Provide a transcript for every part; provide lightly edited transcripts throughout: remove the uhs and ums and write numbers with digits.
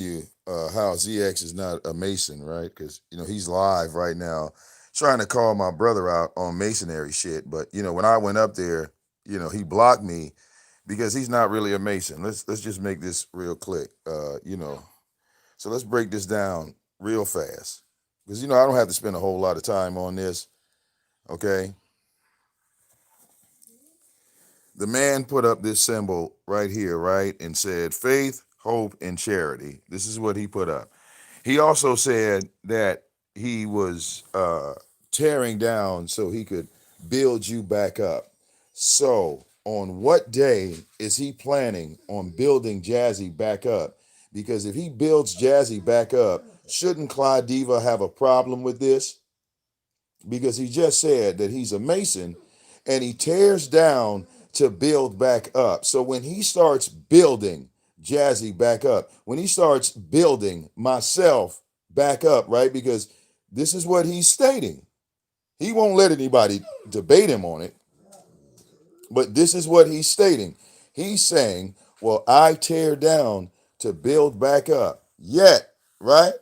you how ZX is not a Mason, right? Because he's live right now, trying to call my brother out on masonry shit. But when I went up there, he blocked me because he's not really a Mason. Let's just make this real quick. So let's break this down real fast because I don't have to spend a whole lot of time on this. Okay, the man put up this symbol right here, right, and said faith, hope, and charity. This is what he put up. He also said that he was tearing down so he could build you back up. So, on what day is he planning on building Jazzy back up? Because if he builds Jazzy back up, shouldn't Clyde Diva have a problem with this? Because he just said that he's a Mason and he tears down to build back up. So when he starts building Jazzy back up, when he starts building myself back up, right? Because this is what he's stating. He won't let anybody debate him on it, but this is what he's stating. He's saying, well, I tear down to build back up. Yet, right?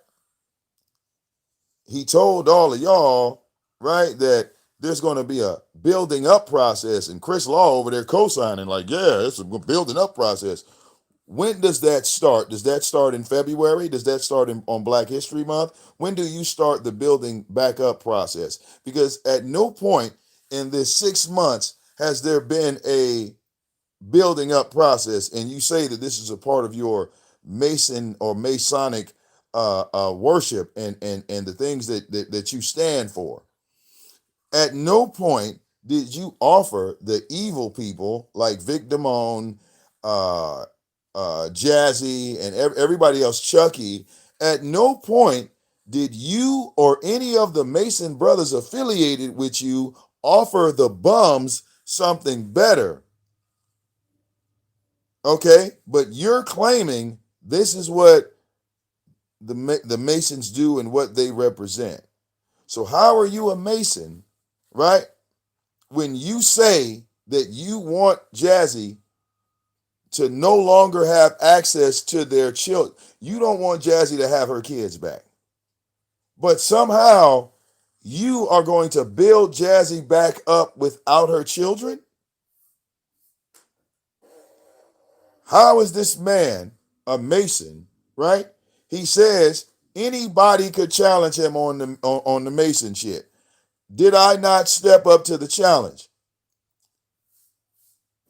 He told all of y'all, right, that there's going to be a building up process, and Chris Law over there co-signing, like, yeah, it's a building up process. When does that start? Does that start in February? Does that start on Black History Month? When do you start the building back up process? Because at no point in this 6 months has there been a building up process, and you say that this is a part of your Mason or Masonic worship and the things that you stand for. At no point did you offer the evil people like VicDamoane, uh, Jazzy, and everybody else, Chucky. At no point did you or any of the Mason brothers affiliated with you offer the bums something better. Okay, but you're claiming this is what the Masons do and what they represent. So how are you a Mason, right? When you say that you want Jazzy to no longer have access to their children, you don't want Jazzy to have her kids back. But somehow you are going to build Jazzy back up without her children? How is this man a Mason, right? He says anybody could challenge him on the Mason shit. Did I not step up to the challenge?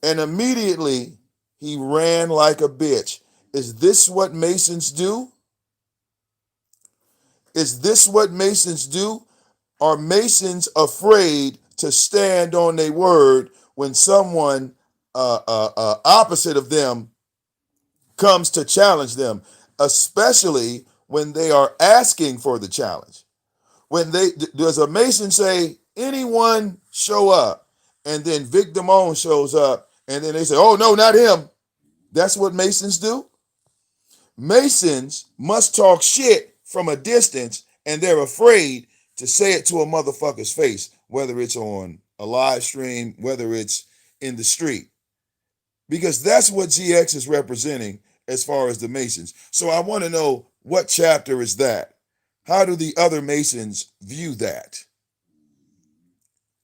And immediately he ran like a bitch. Is this what Masons do? Is this what Masons do? Are Masons afraid to stand on their word when someone opposite of them comes to challenge them, especially when they are asking for the challenge? When does a Mason say anyone show up, and then Vic Damone shows up, and then they say, oh no, not him. That's what Masons do. Masons must talk shit from a distance, and they're afraid to say it to a motherfucker's face, whether it's on a live stream, whether it's in the street, because that's what GX is representing as far as the Masons. So I want to know, what chapter is that? How do the other Masons view that?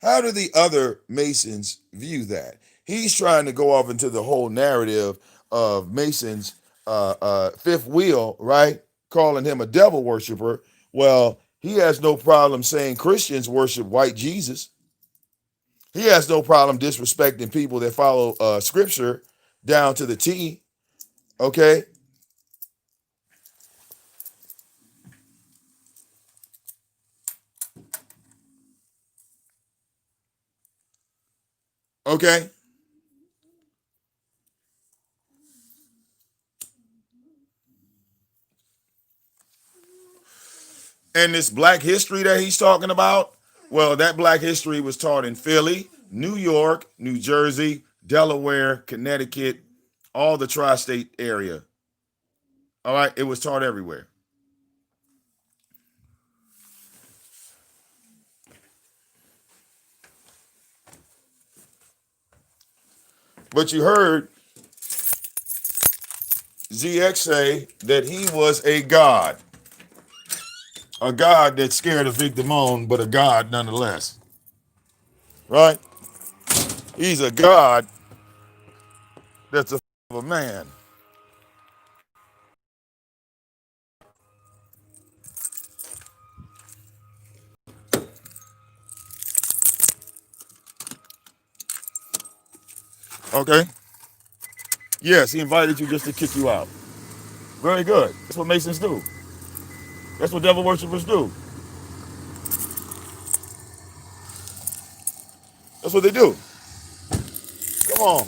How do the other Masons view that? He's trying to go off into the whole narrative of Mason's fifth wheel, right? Calling him a devil worshiper. Well, he has no problem saying Christians worship white Jesus. He has no problem disrespecting people that follow scripture down to the T. Okay. Okay. And this black history that he's talking about, well, that black history was taught in Philly, New York, New Jersey, Delaware, Connecticut, all the tri-state area. All right, it was taught everywhere. But you heard ZX say that he was a god that's scared of VicDamoane, but a god nonetheless. Right? He's a god that's a man. Okay? Yes, he invited you just to kick you out. Very good. That's what Masons do. That's what devil worshippers do. That's what they do. Come on.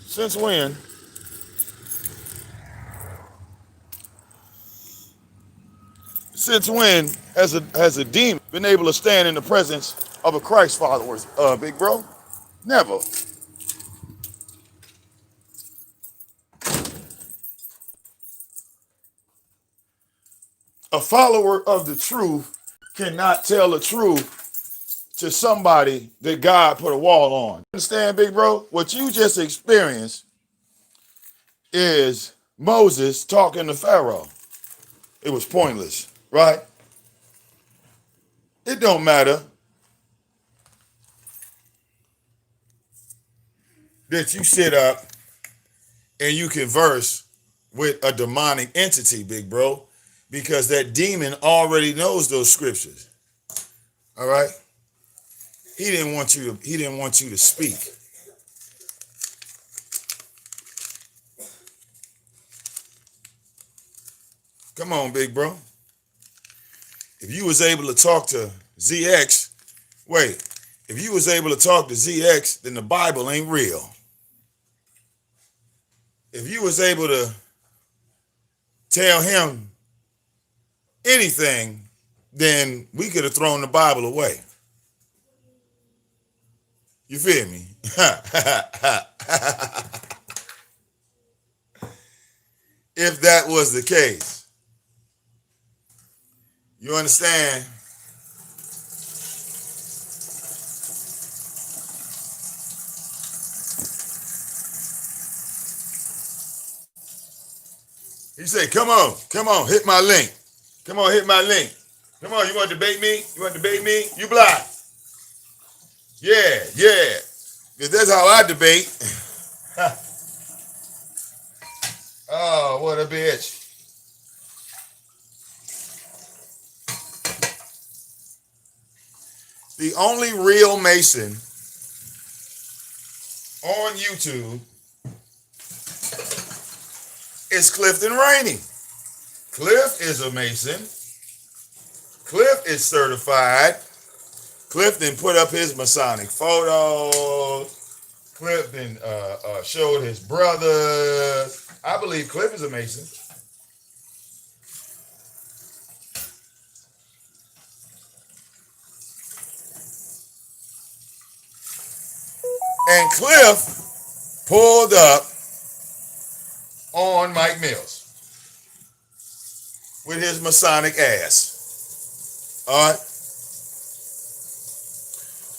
Since when? Since when has a demon been able to stand in the presence of a Christ follower, big bro? Never. A follower of the truth cannot tell the truth to somebody that God put a wall on. Understand, big bro? What you just experienced is Moses talking to Pharaoh. It was pointless, right? It don't matter that you sit up and you converse with a demonic entity, big bro, because that demon already knows those scriptures. All right? He didn't want you to speak. Come on, big bro. If you was able to talk to ZX, if you was able to talk to ZX, then the Bible ain't real. If you was able to tell him anything, then we could have thrown the Bible away. You feel me? If that was the case. You understand? He said, come on, hit my link. Come on, hit my link. Come on, you want to debate me? You block. Yeah. Because that's how I debate. Oh, what a bitch. The only real Mason on YouTube is Clifton Rainey. Cliff is a Mason. Cliff is certified. Clifton put up his Masonic photos. Clifton showed his brother. I believe Cliff is a Mason. And Cliff pulled up on Mike Mills with his Masonic ass. All right.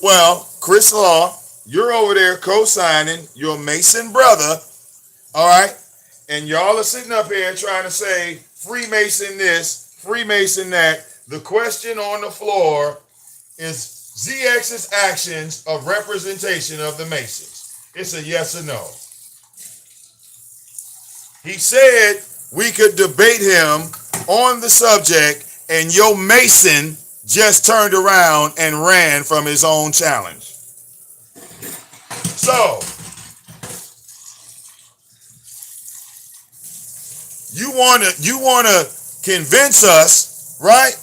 Well, Chris Law, you're over there co-signing your Mason brother. All right. And y'all are sitting up here trying to say Freemason this, Freemason that. The question on the floor is ZX's actions of representation of the Masons. It's a yes or no. He said we could debate him on the subject, and your Mason just turned around and ran from his own challenge. So, you wanna convince us, right?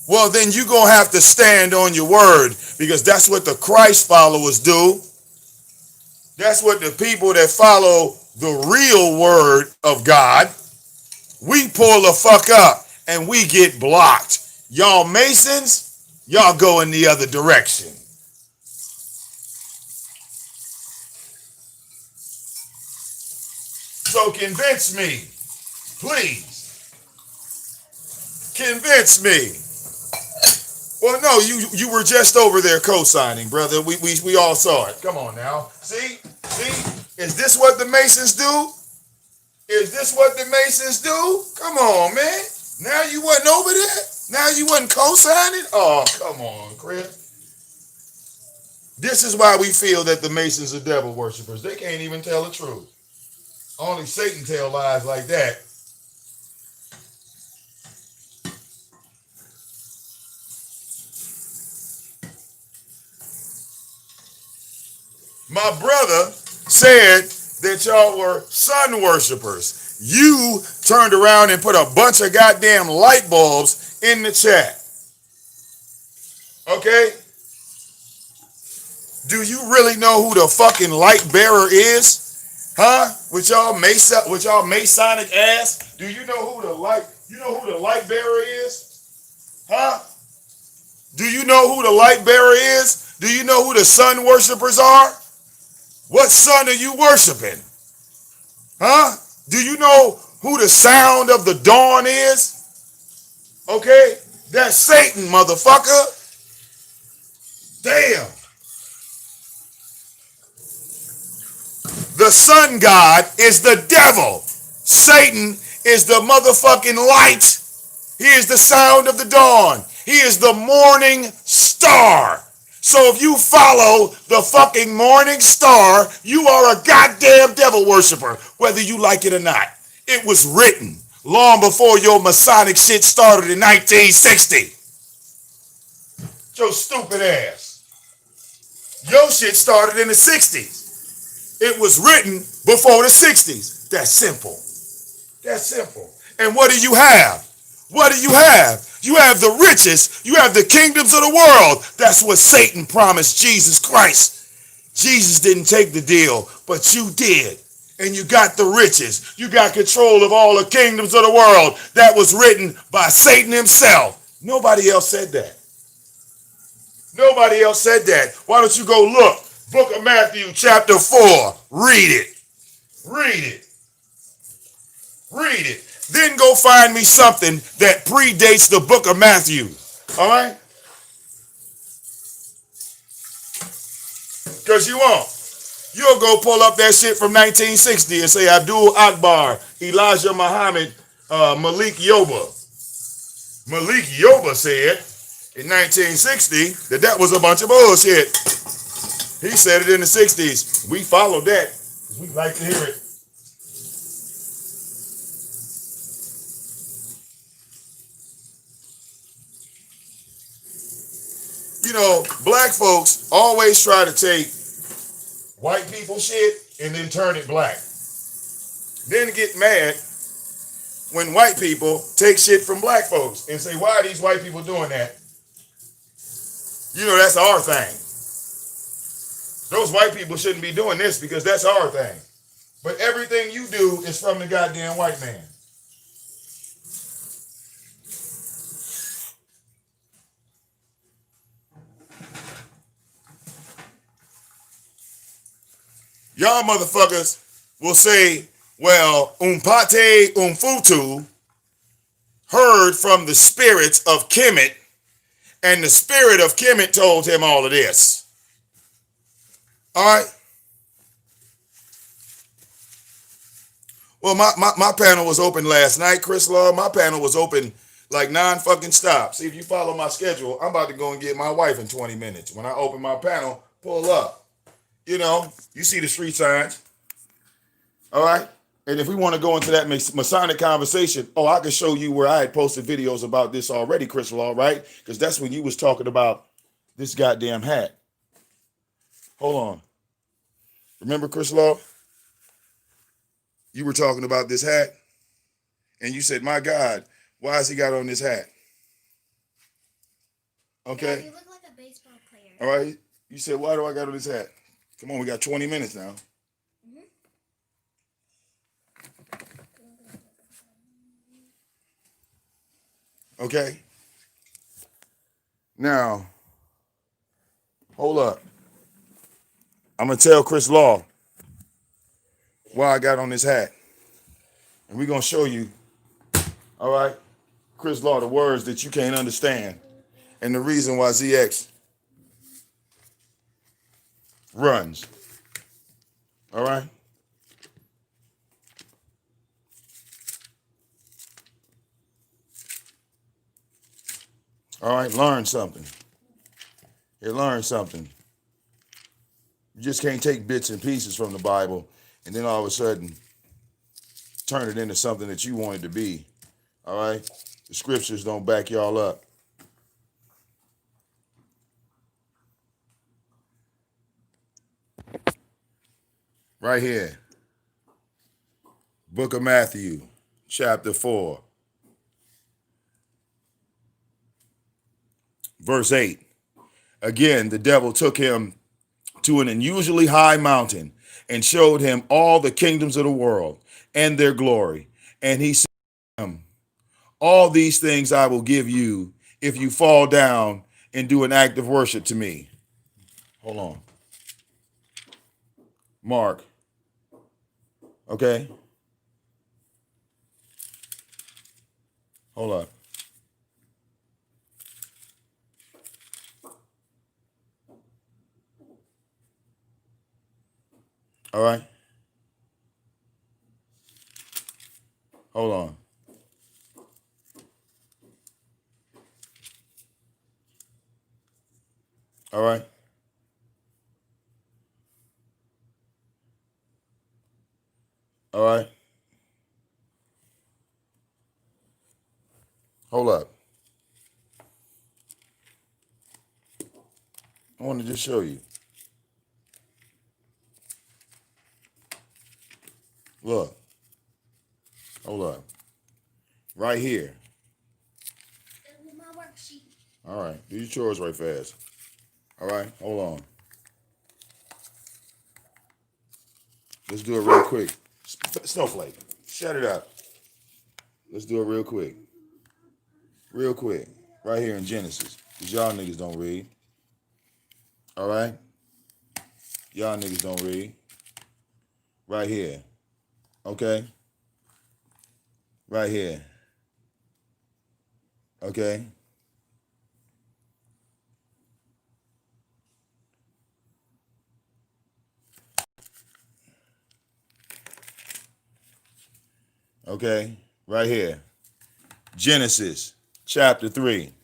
Well, then you're going to have to stand on your word, because that's what the Christ followers do. That's what the people that follow the real word of God, we pull the fuck up and we get blocked. Y'all Masons, y'all go in the other direction. So convince me, please. Convince me. Well, no, you were just over there co-signing, brother. We all saw it. Come on now. See? Is this what the Masons do? Is this what the Masons do? Come on, man. Now you wasn't over there? Now you wasn't co-signing? Oh, come on, Chris. This is why we feel that the Masons are devil worshippers. They can't even tell the truth. Only Satan tell lies like that. My brother said that y'all were sun worshipers. You turned around and put a bunch of goddamn light bulbs in the chat. Okay? Do you really know who the fucking light bearer is? Huh? With y'all Masonic ass? Do you know who the light bearer is? Huh? Do you know who the light bearer is? Do you know who the sun worshipers are? What sun are you worshiping? Huh? Do you know who the sound of the dawn is? Okay? That's Satan, motherfucker. Damn. The sun god is the devil. Satan is the motherfucking light. He is the sound of the dawn. He is the morning star. So if you follow the fucking morning star, you are a goddamn devil worshiper, whether you like it or not. It was written long before your Masonic shit started in 1960. Your stupid ass. Your shit started in the 60s. It was written before the 60s. That's simple. That's simple. And what do you have? What do you have? You have the riches. You have the kingdoms of the world. That's what Satan promised Jesus Christ. Jesus didn't take the deal, but you did. And you got the riches. You got control of all the kingdoms of the world. That was written by Satan himself. Nobody else said that. Nobody else said that. Why don't you go look? Book of Matthew, chapter 4. Read it. Read it. Read it. Then go find me something that predates the book of Matthew. All right? Because you won't. You'll go pull up that shit from 1960 and say Abdul Akbar, Elijah Muhammad, Malik Yoba. Malik Yoba said in 1960 that was a bunch of bullshit. He said it in the 60s. We followed that. We like to hear it. You know, black folks always try to take white people shit and then turn it black. Then get mad when white people take shit from black folks and say, why are these white people doing that? You know, that's our thing. Those white people shouldn't be doing this because that's our thing. But everything you do is from the goddamn white man. Y'all motherfuckers will say, well, Umpate Umfutu heard from the spirits of Kemet, and the spirit of Kemet told him all of this. All right? Well, my panel was open last night, Chris Law. My panel was open like non-fucking stop. See, if you follow my schedule, I'm about to go and get my wife in 20 minutes. When I open my panel, pull up. You know, you see the street signs. All right? And if we want to go into that Masonic conversation, I can show you where I had posted videos about this already, Chris Law, right? Because that's when you was talking about this goddamn hat. Hold on. Remember, Chris Law? You were talking about this hat, and you said, my God, why has he got on this hat? Okay? Yeah, you look like a baseball player. All right? You said, why do I got on this hat? Come on, we got 20 minutes now. Okay? Now, hold up. I'm going to tell Chris Law why I got on this hat. And we're going to show you, all right, Chris Law, the words that you can't understand and the reason why ZX runs. All right? All right, learn something. Here, learn something. You just can't take bits and pieces from the Bible and then all of a sudden turn it into something that you want it to be. All right? The scriptures don't back y'all up. Right here. Book of Matthew, chapter 4, verse 8. Again, the devil took him to an unusually high mountain and showed him all the kingdoms of the world and their glory. And he said to him, all these things I will give you if you fall down and do an act of worship to me. Hold on. Mark. Okay. Hold up. All right. Hold on. All right. All right. Hold up. I want to just show you. Look. Hold up. Right here. All right. Do your chores right fast. All right. Hold on. Let's do it real quick. Snowflake. Shut it up. Let's do it real quick. Real quick. Right here in Genesis. Because y'all niggas don't read. All right? Y'all niggas don't read. Right here. Okay? Right here. Okay? Okay? Right here. Genesis chapter 3.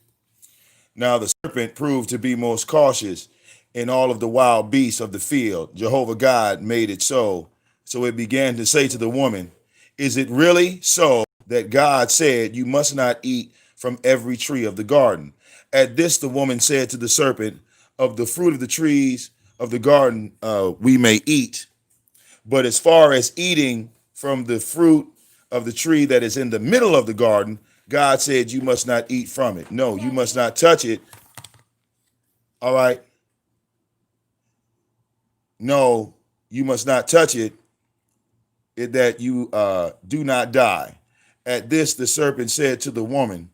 Now the serpent proved to be most cautious in all of the wild beasts of the field. Jehovah God made it so. So it began to say to the woman, is it really so that God said you must not eat from every tree of the garden? At this the woman said to the serpent, of the fruit of the trees of the garden we may eat. But as far as eating from the fruit of the tree that is in the middle of the garden, God said you must not eat from it. No, you must not touch it. All right. No, you must not touch it, that you do not die. At this, the serpent said to the woman,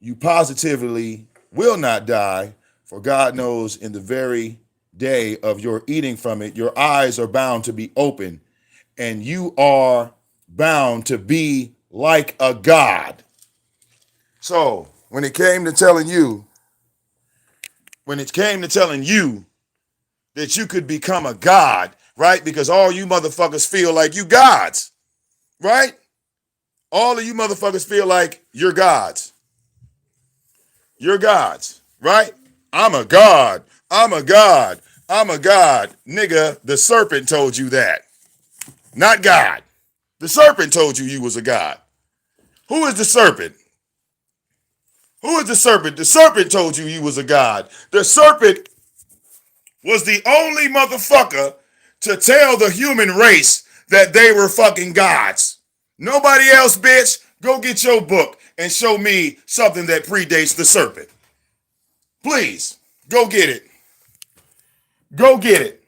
you positively will not die, for God knows in the very day of your eating from it, your eyes are bound to be open, and you are bound to be like a God. So when it came to telling you that you could become a God, right? Because all you motherfuckers feel like you gods, right? All of you motherfuckers feel like you're gods. You're gods, right? I'm a God. I'm a God. I'm a God. Nigga, the serpent told you that. Not God. The serpent told you was a God. Who is the serpent? Who is the serpent? The serpent told you was a God. The serpent was the only motherfucker to tell the human race that they were fucking gods. Nobody else, bitch. Go get your book and show me something that predates the serpent. Please, go get it. Go get it.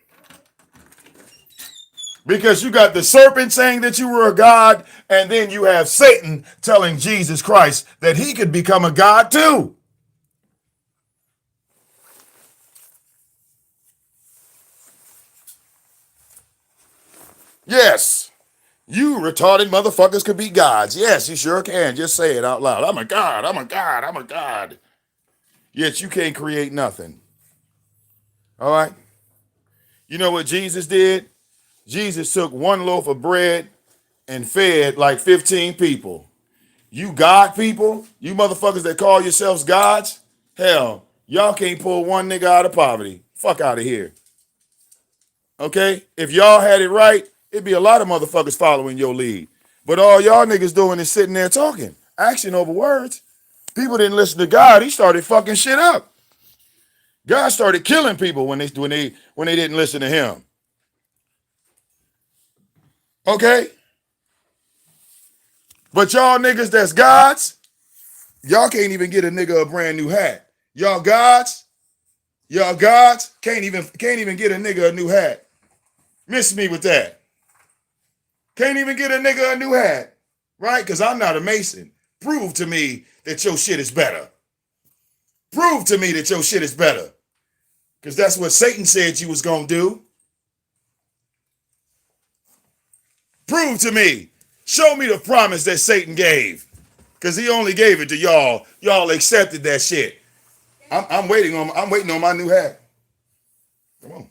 Because you got the serpent saying that you were a god, and then you have Satan telling Jesus Christ that he could become a god too. Yes, you retarded motherfuckers could be gods. Yes, you sure can. Just say it out loud. I'm a god. I'm a god. I'm a god. Yet you can't create nothing. All right? You know what Jesus did? Jesus took one loaf of bread and fed like 15 people. You God people, you motherfuckers that call yourselves gods, Hell, y'all can't pull one nigga out of poverty. Fuck out of here. Okay? If y'all had it right, it'd be a lot of motherfuckers following your lead. But all y'all niggas doing is sitting there talking, action over words. People didn't listen to God. He started fucking shit up. God started killing people when they didn't listen to him. Okay? But y'all niggas that's gods, y'all can't even get a nigga a brand new hat. Y'all gods can't even get a nigga a new hat. Miss me with that. Can't even get a nigga a new hat, right? Because I'm not a Mason. Prove to me that your shit is better. Prove to me that your shit is better. Because that's what Satan said you was going to do. Prove to me. Show me the promise that Satan gave. Because he only gave it to y'all. Y'all accepted that shit. I'm waiting on my new hat. Come on.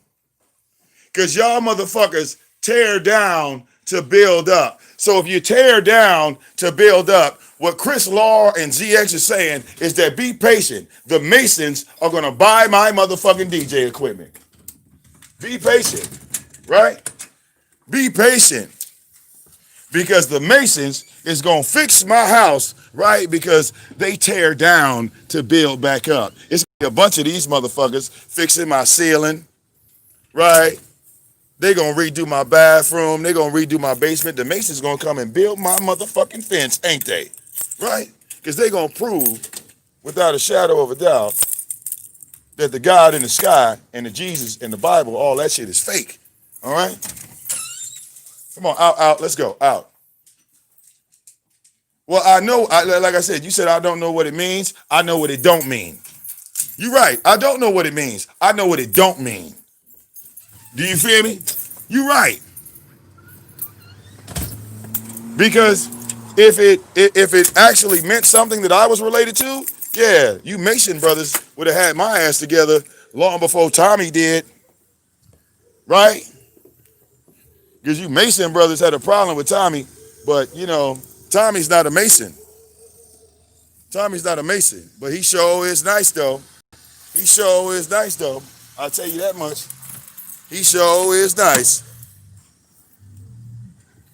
Because y'all motherfuckers tear down to build up. So if you tear down to build up, what Chris Law and ZX is saying is that be patient. The Masons are going to buy my motherfucking DJ equipment. Be patient, right? Be patient. Because the Masons is going to fix my house, right? Because they tear down to build back up. It's a bunch of these motherfuckers fixing my ceiling, right? They're going to redo my bathroom. They're going to redo my basement. The Masons going to come and build my motherfucking fence, ain't they? Right? Because they're going to prove, without a shadow of a doubt, that the God in the sky and the Jesus in the Bible, all that shit is fake. All right? Come on, out, let's go, out. Well, I know, like I said, you said I don't know what it means. I know what it don't mean. You're right. I don't know what it means. I know what it don't mean. Do you feel me? You're right. Because if it actually meant something that I was related to, yeah, you Mason brothers would have had my ass together long before Tommy did, right? Because you Mason brothers had a problem with Tommy, but you know, Tommy's not a Mason. Tommy's not a Mason, but he sure is nice though. He sure is nice though. I'll tell you that much. He sure is nice.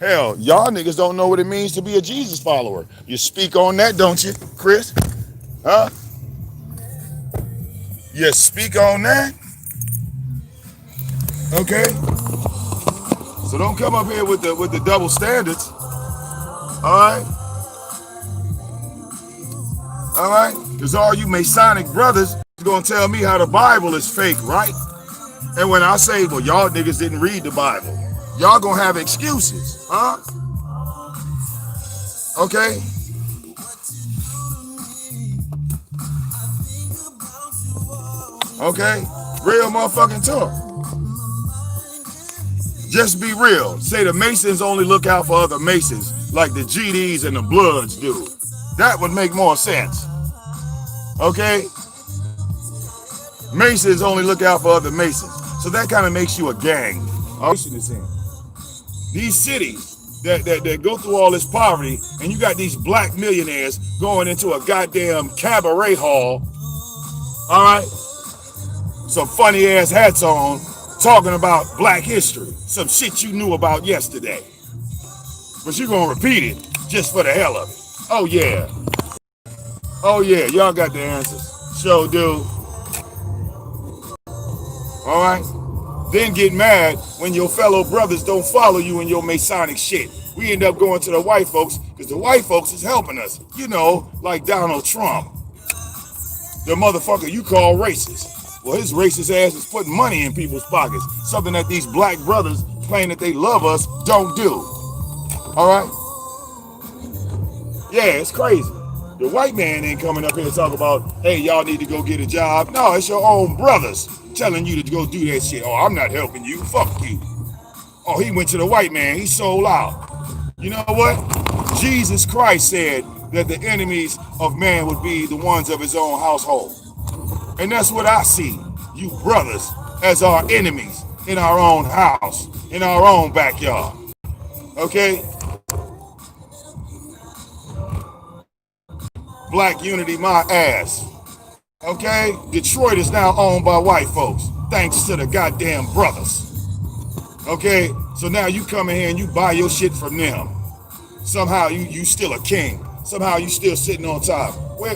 Hell, y'all niggas don't know what it means to be a Jesus follower. You speak on that, don't you, Chris? Huh? You speak on that? Okay? So don't come up here with the double standards. Alright? Alright? Because all you Masonic brothers is gonna tell me how the Bible is fake, right? And when I say, well, y'all niggas didn't read the Bible, y'all gonna have excuses, huh? Okay? Okay? Real motherfucking talk. Just be real. Say the Masons only look out for other Masons like the GDs and the Bloods do. That would make more sense. Okay? Masons only look out for other Masons. So that kind of makes you a gang. These cities that go through all this poverty, and you got these black millionaires going into a goddamn cabaret hall, all right? Some funny ass hats on, talking about black history. Some shit you knew about yesterday. But you're gonna repeat it just for the hell of it. Oh yeah. Oh yeah, y'all got the answers. Sure do. All right? Then get mad when your fellow brothers don't follow you in your Masonic shit. We end up going to the white folks because the white folks is helping us. You know, like Donald Trump. The motherfucker you call racist. Well, his racist ass is putting money in people's pockets. Something that these black brothers claim that they love us don't do. All right? Yeah, it's crazy. The white man ain't coming up here to talk about, hey, y'all need to go get a job. No, it's your own brothers telling you to go do that shit. Oh, I'm not helping you. Fuck you. Oh, he went to the white man. He sold out. You know what? Jesus Christ said that the enemies of man would be the ones of his own household. And that's what I see, you brothers, as our enemies in our own house, in our own backyard. Okay? Black unity, my ass. Okay? Detroit is now owned by white folks, thanks to the goddamn brothers. Okay? So now you come in here and you buy your shit from them. Somehow you still a king. Somehow you still sitting on top. Where?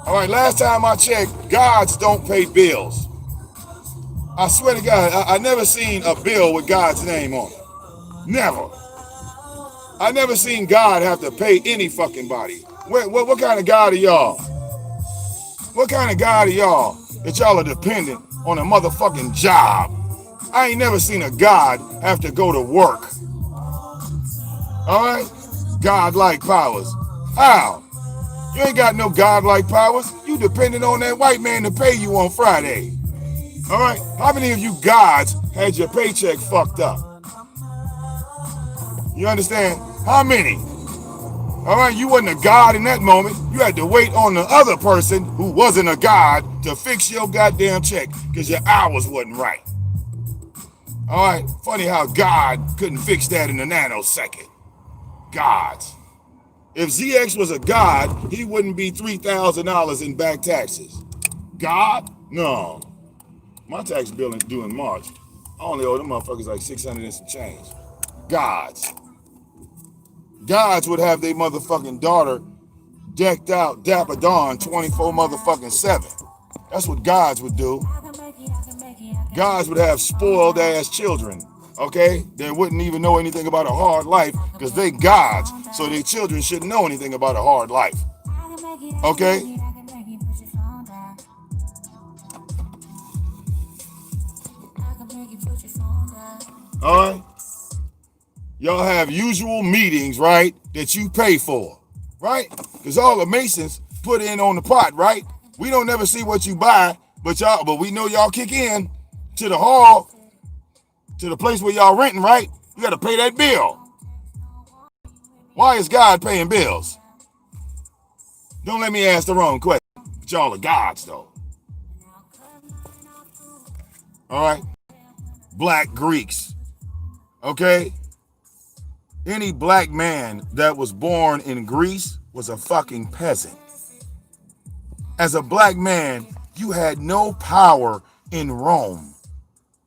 All right, last time I checked, gods don't pay bills. I swear to God, I never seen a bill with God's name on it. Never. I never seen God have to pay any fucking body. What kind of God are y'all? What kind of God are y'all that y'all are dependent on a motherfucking job? I ain't never seen a God have to go to work. All right? God-like powers. How? You ain't got no God-like powers. You dependent on that white man to pay you on Friday. All right? How many of you gods had your paycheck fucked up? You understand? How many? All right, you wasn't a god in that moment. You had to wait on the other person who wasn't a god to fix your goddamn check because your hours wasn't right. All right, funny how God couldn't fix that in a nanosecond. Gods. If ZX was a god, he wouldn't be $3,000 in back taxes. God? No. My tax bill is due in March. I only owe them motherfuckers like 600 and some change. Gods. Gods would have their motherfucking daughter decked out Dapper Dawn 24 motherfucking 7. That's what gods would do. Gods would have spoiled ass children, okay? They wouldn't even know anything about a hard life because they gods, so their children shouldn't know anything about a hard life, okay? All right? Y'all have usual meetings, right, that you pay for, right? Because all the Masons put in on the pot, right? We don't never see what you buy, but we know y'all kick in to the hall, to the place where y'all renting, right? You got to pay that bill. Why is God paying bills? Don't let me ask the wrong question. But y'all are gods, though. All right? Black Greeks, okay? Any black man that was born in Greece was a fucking peasant. As a black man, you had no power in Rome,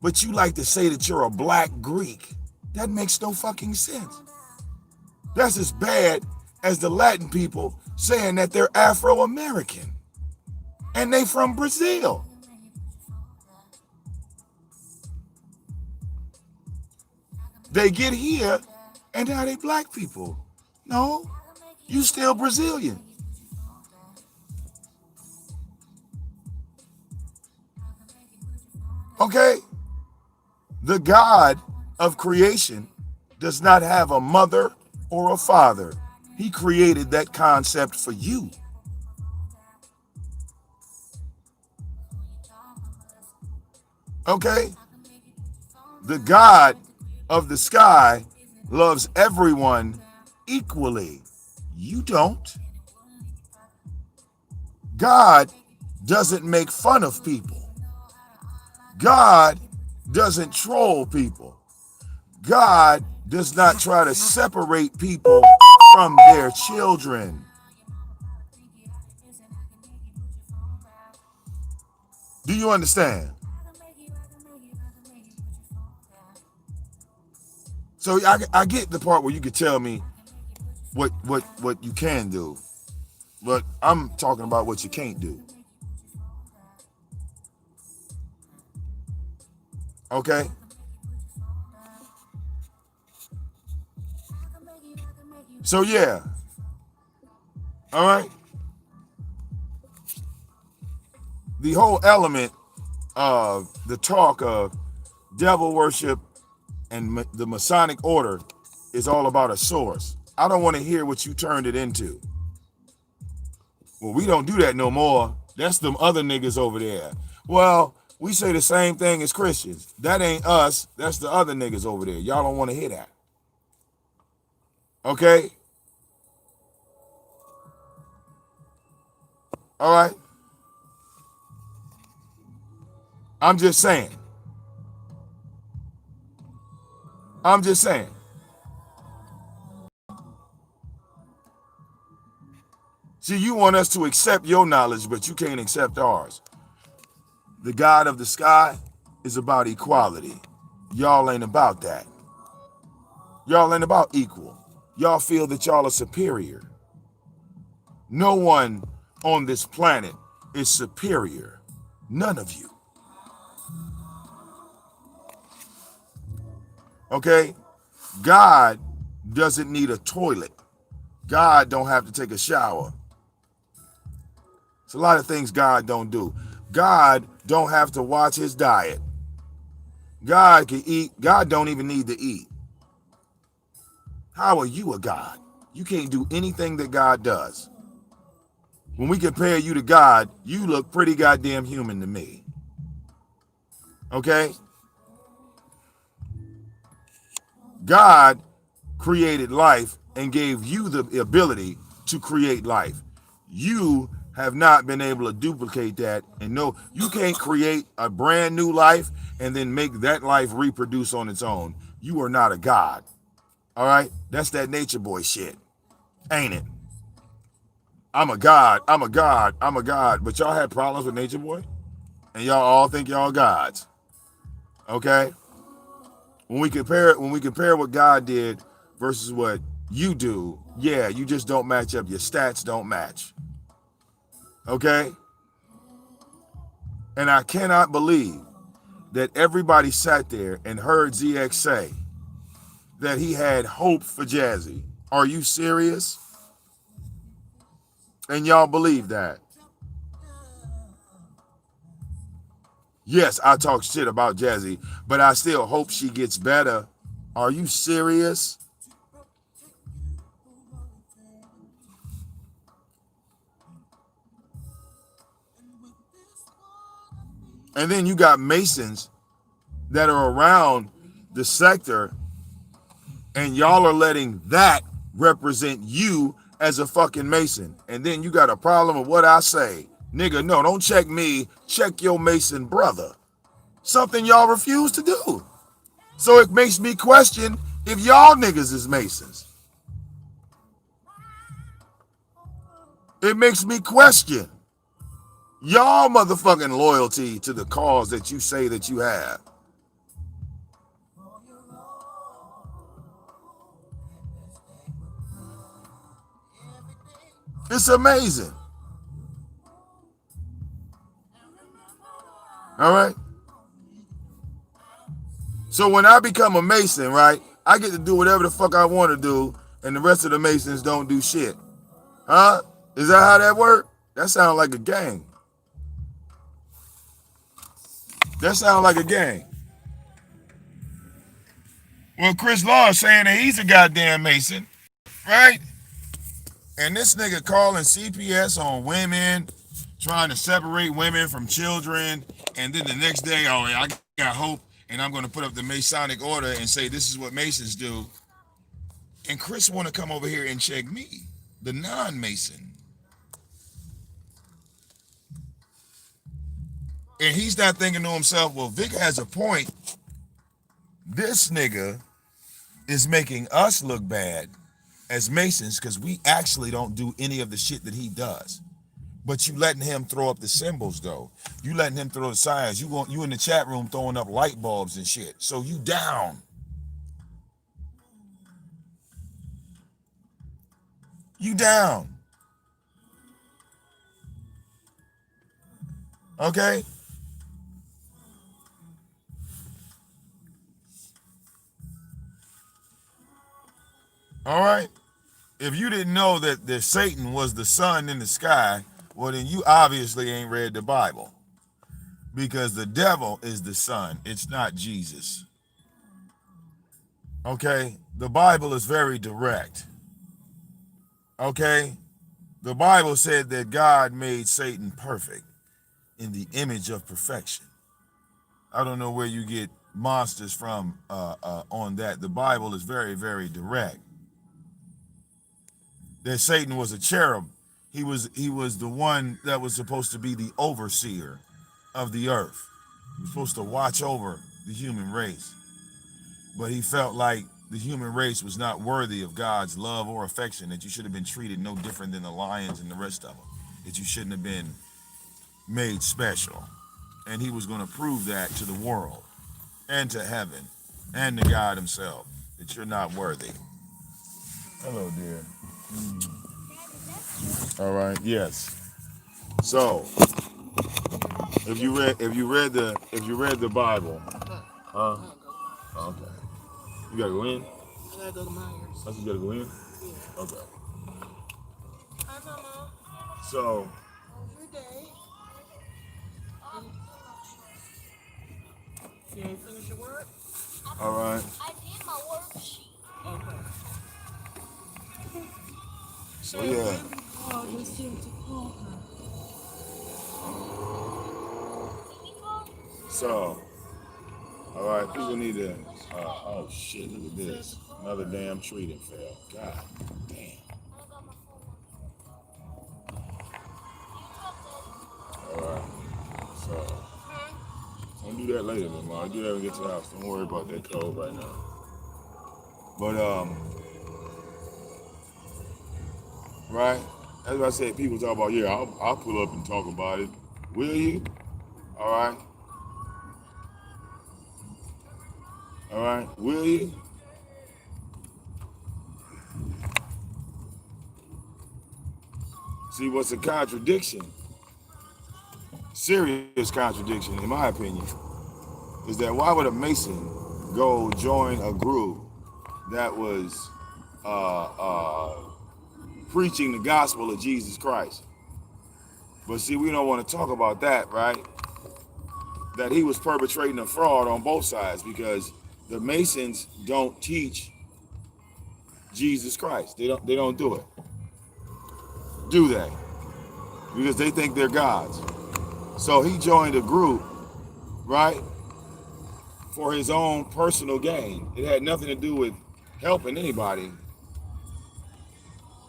but you like to say that you're a black Greek. That makes no fucking sense. That's as bad as the Latin people saying that they're Afro-American and they from Brazil. They get here and now they black people. No, you still Brazilian. Okay? The God of creation does not have a mother or a father. He created that concept for you. Okay? The God of the sky loves everyone equally. You don't. God doesn't make fun of people. God doesn't troll people. God does not try to separate people from their children. Do you understand? So I get the part where you could tell me what you can do, but I'm talking about what you can't do. Okay? So yeah. All right? The whole element of the talk of devil worship and the Masonic order is all about a source. I don't want to hear what you turned it into. Well, we don't do that no more. That's them other niggas over there. Well, we say the same thing as Christians. That ain't us. That's the other niggas over there. Y'all don't want to hear that. Okay? All right? I'm just saying. I'm just saying. See, you want us to accept your knowledge, but you can't accept ours. The God of the sky is about equality. Y'all ain't about that. Y'all ain't about equal. Y'all feel that y'all are superior. No one on this planet is superior. None of you. Okay? God doesn't need a toilet. God don't have to take a shower. It's a lot of things God don't do. God don't have to watch his diet. God can eat. God don't even need to eat. How are you a God? You can't do anything that God does. When we compare you to God, you look pretty goddamn human to me. Okay? God created life and gave you the ability to create life. You have not been able to duplicate that, and no, you can't create a brand new life and then make that life reproduce on its own. You are not a God. All right? That's that nature boy shit. Ain't it? I'm a God. I'm a God. I'm a God. But y'all had problems with nature boy? And y'all all think y'all gods. Okay? When we compare what God did versus what you do, yeah, you just don't match up. Your stats don't match. Okay? And I cannot believe that everybody sat there and heard ZX say that he had hope for Jazzy. Are you serious? And y'all believe that? Yes, I talk shit about Jazzy, but I still hope she gets better. Are you serious? And then you got Masons that are around the sector, and y'all are letting that represent you as a fucking Mason. And then you got a problem with what I say. Nigga, no, don't check me. Check your Mason brother. Something y'all refuse to do. So it makes me question if y'all niggas is Masons. It makes me question y'all motherfucking loyalty to the cause that you say that you have. It's amazing. All right? So when I become a Mason, right, I get to do whatever the fuck I want to do, and the rest of the Masons don't do shit. Huh? Is that how that works? That sounds like a gang. That sounds like a gang. Well, Chris Law is saying that he's a goddamn Mason, right? And this nigga calling CPS on women, trying to separate women from children, and then the next day, oh, I got hope, and I'm going to put up the Masonic order and say this is what Masons do. And Chris want to come over here and check me, the non-Mason. And he's not thinking to himself, well, Vic has a point. This nigga is making us look bad as Masons because we actually don't do any of the shit that he does. But you letting him throw up the symbols though. You letting him throw the signs. You in the chat room throwing up light bulbs and shit. So you down. You down. Okay? All right? If you didn't know that Satan was the sun in the sky, well then you obviously ain't read the Bible. Because the devil is the sun. It's not Jesus. Okay? The Bible is very direct. Okay? The Bible said that God made Satan perfect in the image of perfection. I don't know where you get monsters from on that. The Bible is very, very direct. That Satan was a cherub. He was the one that was supposed to be the overseer of the earth. He was supposed to watch over the human race. But he felt like the human race was not worthy of God's love or affection, that you should have been treated no different than the lions and the rest of them, that you shouldn't have been made special. And he was going to prove that to the world and to heaven and to God himself, that you're not worthy. Hello, dear. All right. Yes. So, if you read the Bible, huh? Okay. You gotta go in. I gotta go to Myers. Oh, you gotta go in. Yeah. Okay. Hi, Mama. So. Your day. You ain't finished your work? All right. I did my worksheet. Okay. So yeah. So, all right, people need to. Oh shit! Look at this. Another damn tree that fell. God damn. All right. So, don't do that later, man. I'll do that when we get to the house. Don't worry about that code right now. But right. As I said, people talk about, yeah, I'll pull up and talk about it. Will you? All right. All right. Will you? See, what's a contradiction, serious contradiction, in my opinion, is that why would a Mason go join a group that was preaching the gospel of Jesus Christ? But see, we don't want to talk about that, right? That he was perpetrating a fraud on both sides, because the Masons don't teach Jesus Christ. They don't do it. Do they? Because they think they're gods. So he joined a group, right, for his own personal gain. It had nothing to do with helping anybody.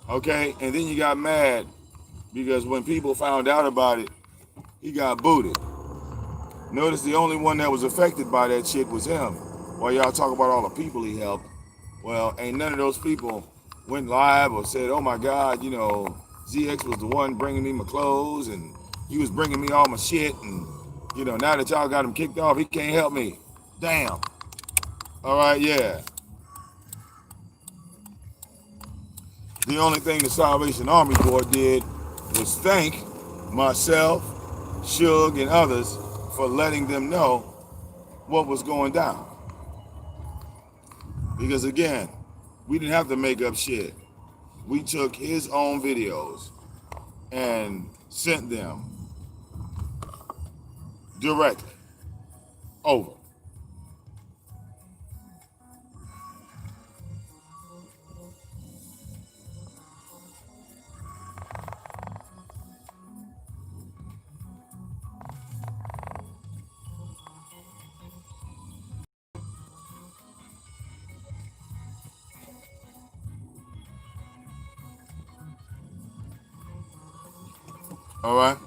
Okay? And then you got mad because when people found out about it, he got booted. Notice the only one that was affected by that shit was him. While y'all talk about all the people he helped, well, ain't none of those people went live or said, oh my God, you know, ZX was the one bringing me my clothes and he was bringing me all my shit, and, you know, now that y'all got him kicked off, he can't help me. Damn. All right, yeah. The only thing the Salvation Army Board did was thank myself, Suge, and others for letting them know what was going down. Because again, we didn't have to make up shit. We took his own videos and sent them directly over. All right?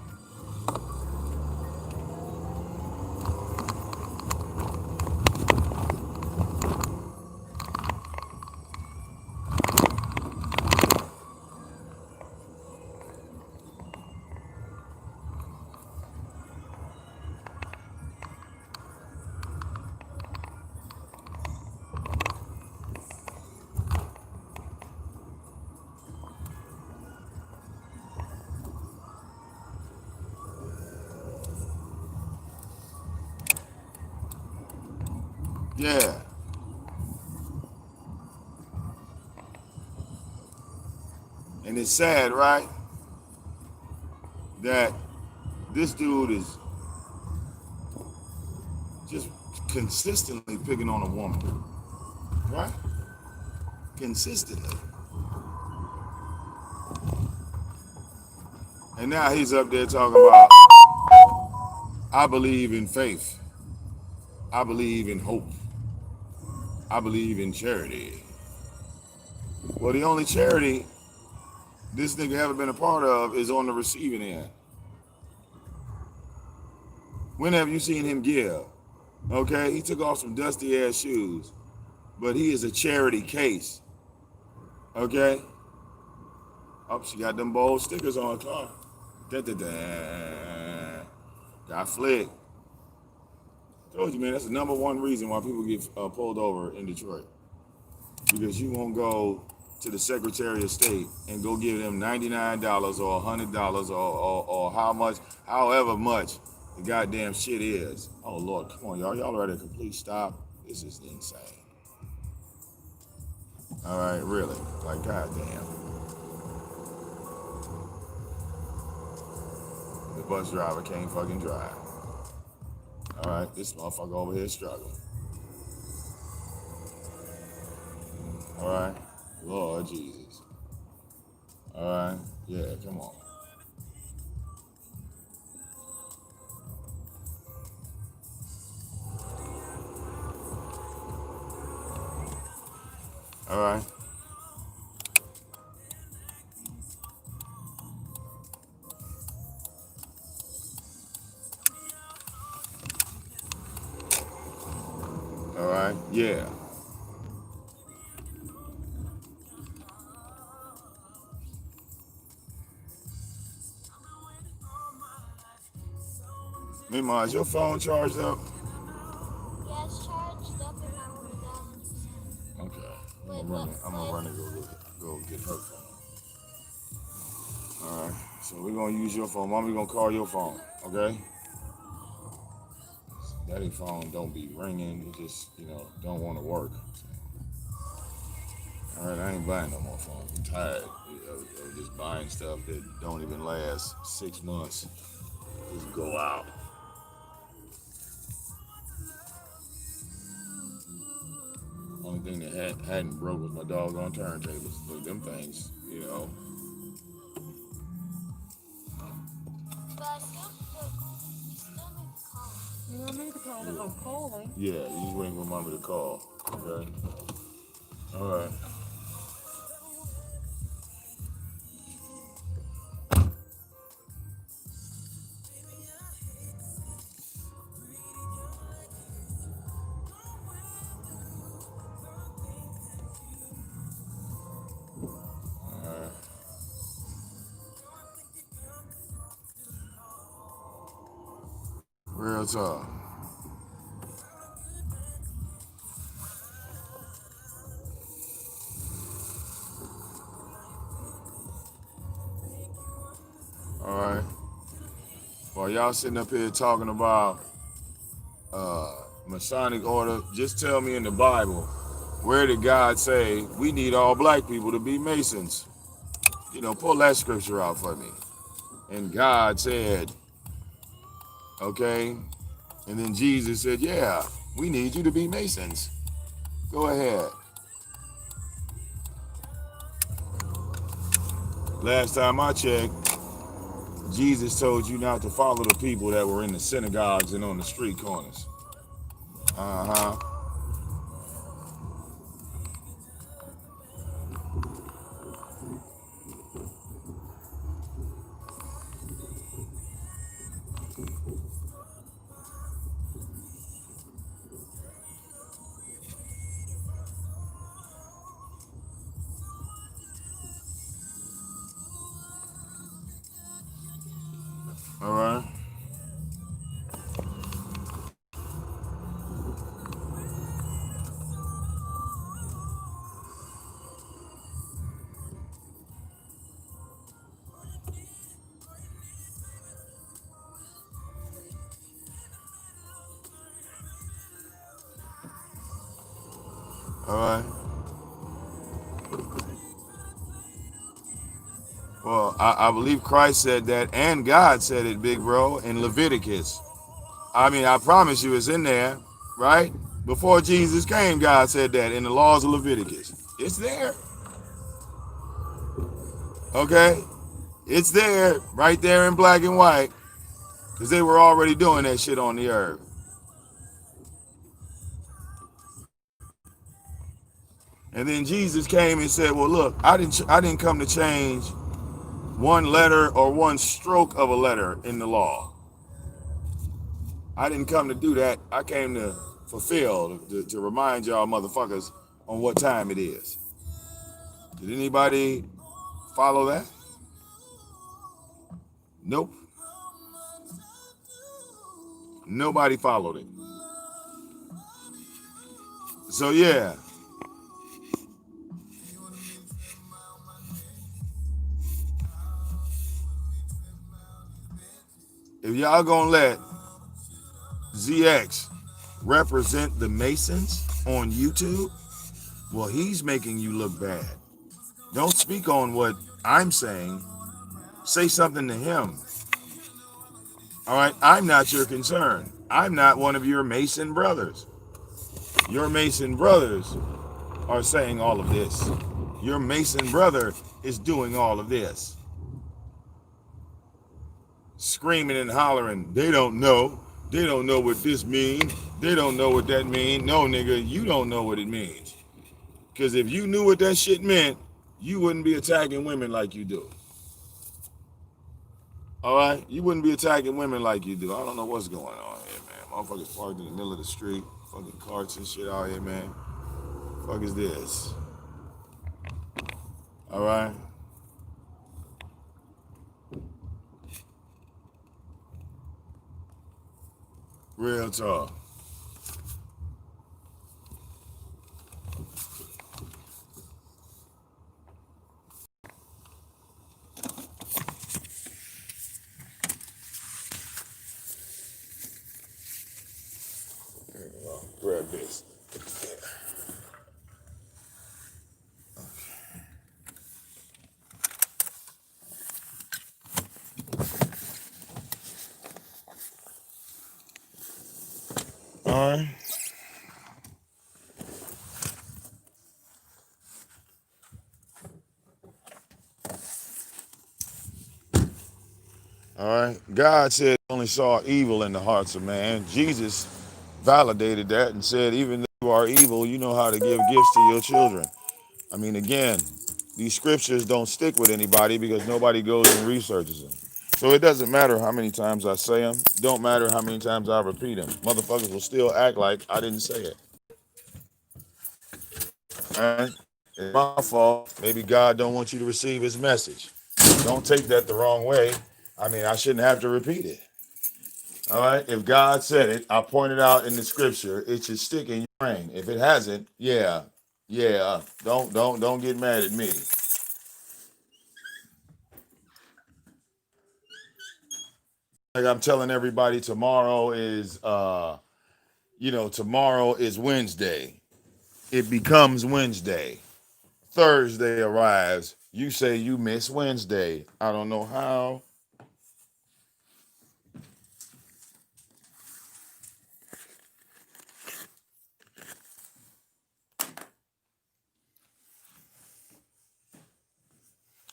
Yeah. And it's sad, right, that this dude is just consistently picking on a woman, right? Consistently. And now he's up there talking about, I believe in faith. I believe in hope. I believe in charity. Well, the only charity this nigga ever been a part of is on the receiving end. When have you seen him give? Okay, he took off some dusty ass shoes, but he is a charity case. Okay? Oh, she got them bold stickers on her car. Da-da-da. Got flicked. Told you, man, that's the number one reason why people get pulled over in Detroit. Because you won't go to the Secretary of State and go give them $99 or $100 or how much, however much the goddamn shit is. Oh, Lord, come on, y'all. Y'all are at a complete stop. This is insane. All right, really. Like, goddamn. The bus driver can't fucking drive. All right, this motherfucker over here is struggling. All right, Lord Jesus. All right, yeah, come on. All right. All right, yeah. Meanwhile, is your phone charged up? Yeah, it's charged up in my room. Okay. I'm gonna run and go get her phone. All right. So we're gonna use your phone. Mommy gonna call your phone. Okay. Daddy phone don't be ringing. It just don't want to work. All right. I ain't buying no more phones. I'm tired of just buying stuff that don't even last 6 months. Just go out. Only thing that hadn't broke was my doggone turntables. Look, them things. But I still need to call. You don't need to call it. I'm calling. Yeah, you just waiting for mommy to call. Okay. All right. Real talk. All right. While y'all sitting up here talking about Masonic order, just tell me in the Bible, where did God say we need all black people to be Masons? Pull that scripture out for me. And God said, okay. And then Jesus said, yeah, we need you to be Masons. Go ahead. Last time I checked, Jesus told you not to follow the people that were in the synagogues and on the street corners. Uh-huh. All right. All right. Well, I believe Christ said that, and God said it, big bro, in Leviticus. I mean, I promise you it's in there, right? Before Jesus came, God said that in the laws of Leviticus. It's there. Okay? It's there, right there in black and white, because they were already doing that shit on the earth. And then Jesus came and said, well, look, I didn't come to change one letter or one stroke of a letter in the law. I didn't come to do that. I came to fulfill, to remind y'all motherfuckers on what time it is. Did anybody follow that? Nope. Nobody followed it. So yeah, if y'all gonna let ZX represent the Masons on YouTube, well, he's making you look bad. Don't speak on what I'm saying. Say something to him. All right, I'm not your concern. I'm not one of your Mason brothers. Your Mason brothers are saying all of this. Your Mason brother is doing all of this. Screaming and hollering, they don't know. They don't know what this means. They don't know what that means. No, nigga, you don't know what it means. Because if you knew what that shit meant, you wouldn't be attacking women like you do. All right? You wouldn't be attacking women like you do. I don't know what's going on here, man. Motherfuckers parked in the middle of the street. Fucking carts and shit out here, man. Fuck is this? All right? Real talk. Grab this. All right. All right. God said he only saw evil in the hearts of man. Jesus validated that and said, even though you are evil, you know how to give gifts to your children. I mean, again, these scriptures don't stick with anybody because nobody goes and researches them. So it doesn't matter how many times I say them. Don't matter how many times I repeat them. Motherfuckers will still act like I didn't say it. All right? It's my fault. Maybe God don't want you to receive his message. Don't take that the wrong way. I mean, I shouldn't have to repeat it. All right? If God said it, I pointed out in the scripture, it should stick in your brain. If it hasn't, yeah, don't get mad at me. Like I'm telling everybody, tomorrow is Wednesday. It becomes Wednesday. Thursday arrives. You say you miss Wednesday. I don't know how.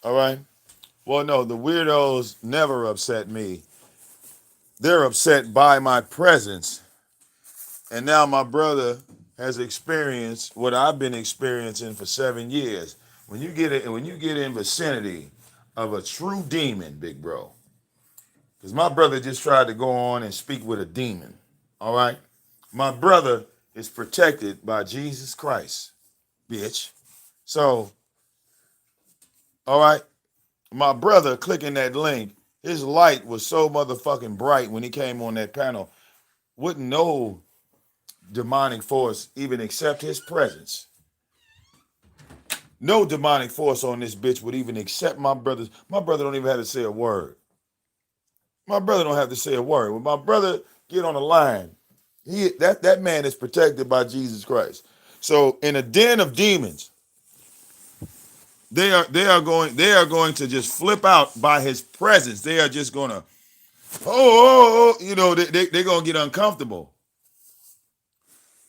All right. Well, no, the weirdos never upset me. They're upset by my presence. And now my brother has experienced what I've been experiencing for 7 years. When you get in vicinity of a true demon, big bro, because my brother just tried to go on and speak with a demon. All right? My brother is protected by Jesus Christ, bitch. So, all right, my brother clicking that link, his light was so motherfucking bright when he came on that panel. Wouldn't no demonic force even accept his presence. No demonic force on this bitch would even accept my brother's. My brother don't even have to say a word. My brother don't have to say a word. When my brother get on the line, that man is protected by Jesus Christ. So in a den of demons, they are going to just flip out by his presence. They are just gonna they're gonna get uncomfortable.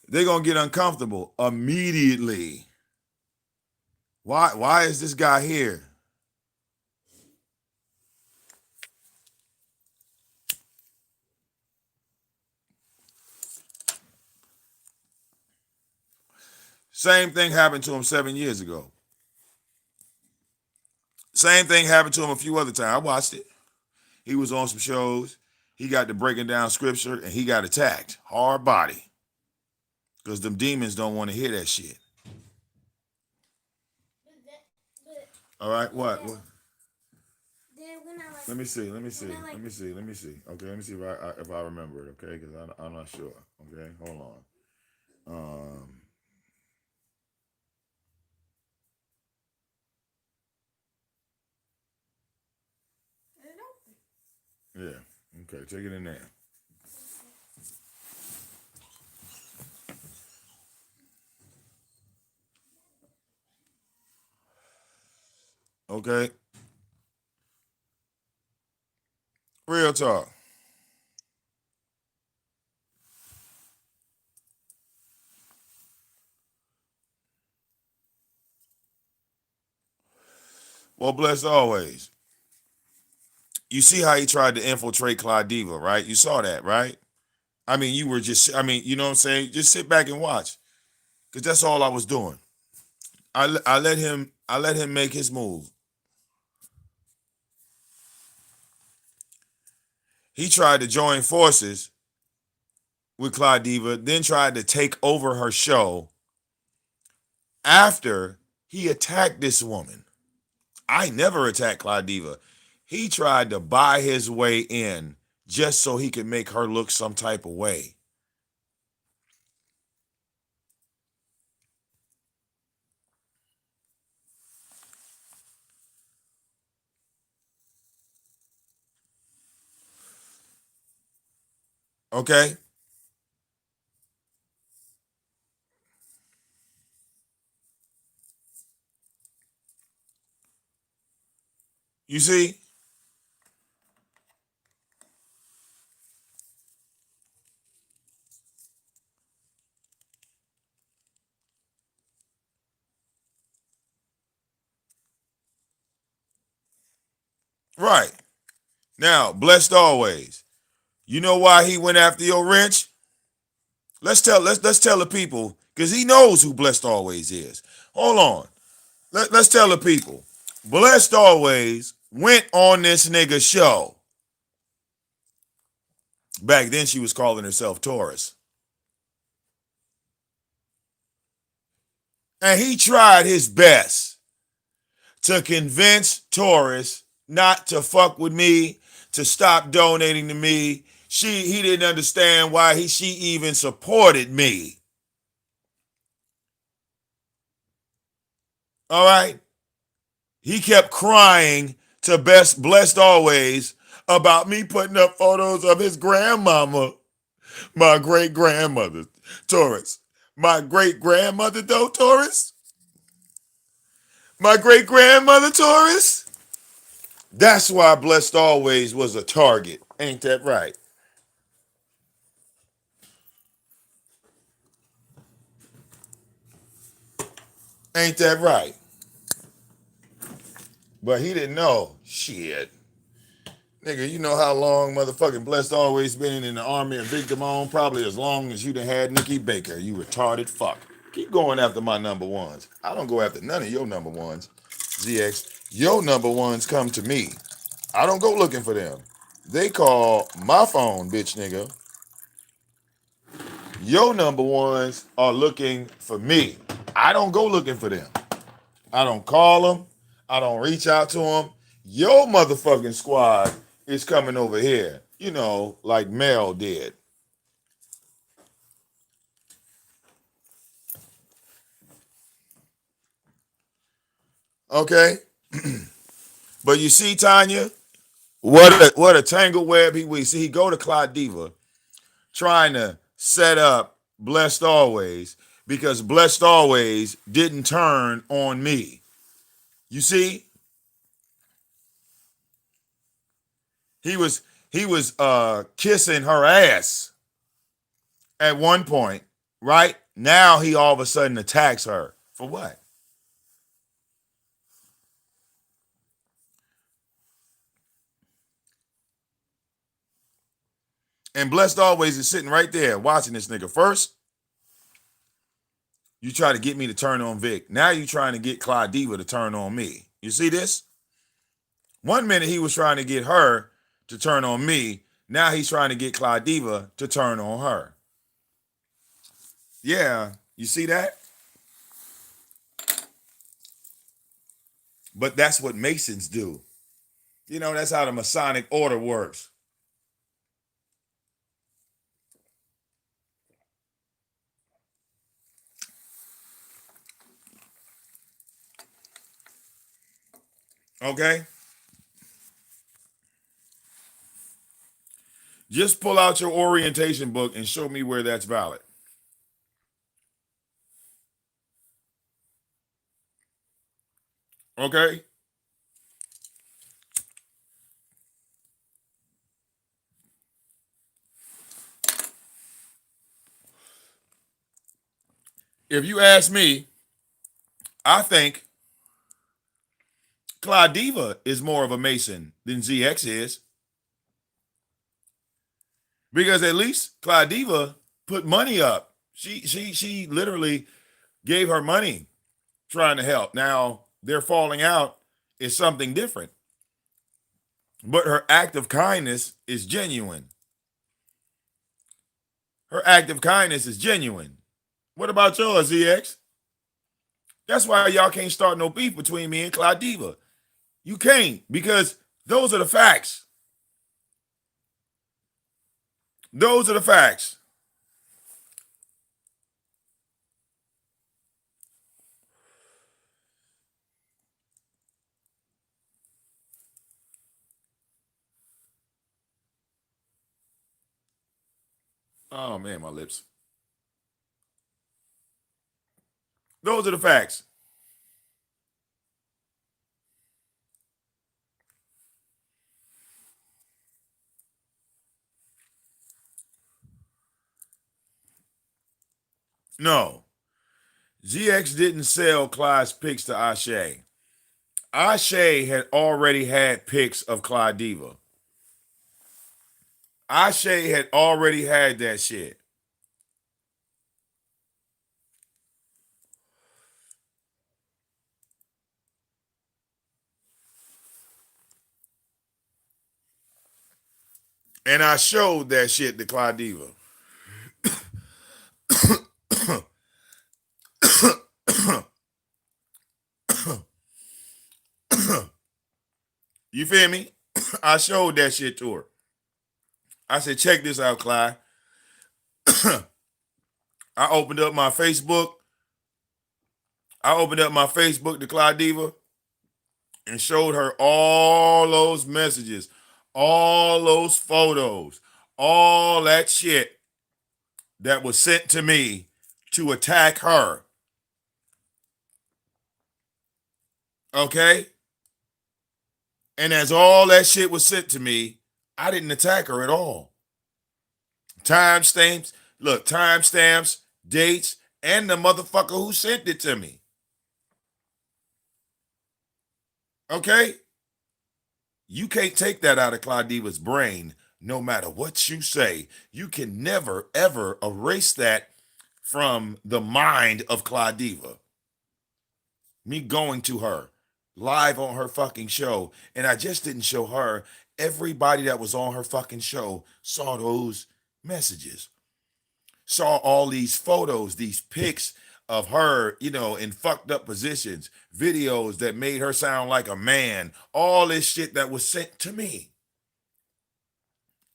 They're gonna get uncomfortable immediately. Why is this guy here? Same thing happened to him 7 years ago. Same thing happened to him a few other times. I watched it. He was on some shows. He got to breaking down scripture and he got attacked. Hard body. Because them demons don't want to hear that shit. All right, what? Yeah. What? Then when I like, Let me see. Let me see. when I like, Let me see. Let me see. Okay, let me see if I remember it. Okay, because I'm not sure. Okay, hold on. Um, yeah. Okay, take it in there. Okay, real talk. Well, blessed always. You see how he tried to infiltrate Claudiva, right? You saw that, right? I mean, you were just. I mean, you know what I'm saying? Just sit back and watch, because that's all I was doing. I let him. I let him make his move. He tried to join forces with Claudiva, then tried to take over her show after he attacked this woman. I never attacked Claudiva. He tried to buy his way in just so he could make her look some type of way. Okay? You see? Right. Now, blessed always. You know why he went after your wrench? Let's tell the people, because he knows who blessed always is. Hold on. Let's tell the people. Blessed always went on this nigga show. Back then she was calling herself Taurus. And he tried his best to convince Taurus not to fuck with me, to stop donating to me. He didn't understand why she even supported me. All right? He kept crying to best blessed always about me putting up photos of his grandmama, my great grandmother, Taurus. My great grandmother, though, Taurus. My great grandmother, Taurus. That's why blessed always was a target. Ain't that right? Ain't that right? But he didn't know. Shit. Nigga, you know how long motherfucking blessed always been in the army of VicDamoane? Probably as long as you done had Nikki Baker. You retarded fuck. Keep going after my number ones. I don't go after none of your number ones. ZX, your number ones come to me. I don't go looking for them. They call my phone, bitch nigga. Your number ones are looking for me. I don't go looking for them. I don't call them. I don't reach out to them. Your motherfucking squad is coming over here, you know, like Mel did. Okay? But you see, Tanya, what a tangled web he weaves. See, he go to Claudiva trying to set up Blessed Always because Blessed Always didn't turn on me. You see? He was kissing her ass at one point, right? Now he all of a sudden attacks her. For what? And Blessed Always is sitting right there watching this nigga. First, you try to get me to turn on Vic. Now you trying to get Claudiva to turn on me. You see this? One minute he was trying to get her to turn on me. Now he's trying to get Claudiva to turn on her. Yeah, you see that? But that's what Masons do. You know, that's how the Masonic order works. Okay? Just pull out your orientation book and show me where that's valid. Okay? If you ask me, I think Claudiva is more of a Mason than ZX is. Because at least Claudiva put money up. She literally gave her money trying to help. Now their falling out is something different. But her act of kindness is genuine. Her act of kindness is genuine. What about yours, ZX? That's why y'all can't start no beef between me and Claudiva. You can't, because those are the facts. Those are the facts. Oh man, my lips. Those are the facts. No, GX didn't sell Clyde's pics to Ashe. Ashe had already had pics of Clyde Diva. Ashe had already had that shit. And I showed that shit to Clyde Diva. You feel me? I showed that shit to her. I said, check this out, Clyde. I opened up my Facebook. I opened up my Facebook to Clyde Diva and showed her all those messages, all those photos, all that shit that was sent to me to attack her. Okay? And as all that shit was sent to me, I didn't attack her at all. Timestamps, look, timestamps, dates, and the motherfucker who sent it to me. Okay? You can't take that out of Claudiva's brain no matter what you say. You can never, ever erase that from the mind of Claudiva. Me going to her live on her fucking show, and I just didn't show her. Everybody that was on her fucking show saw those messages, saw all these photos, these pics of her, you know, in fucked up positions, videos that made her sound like a man, all this shit that was sent to me.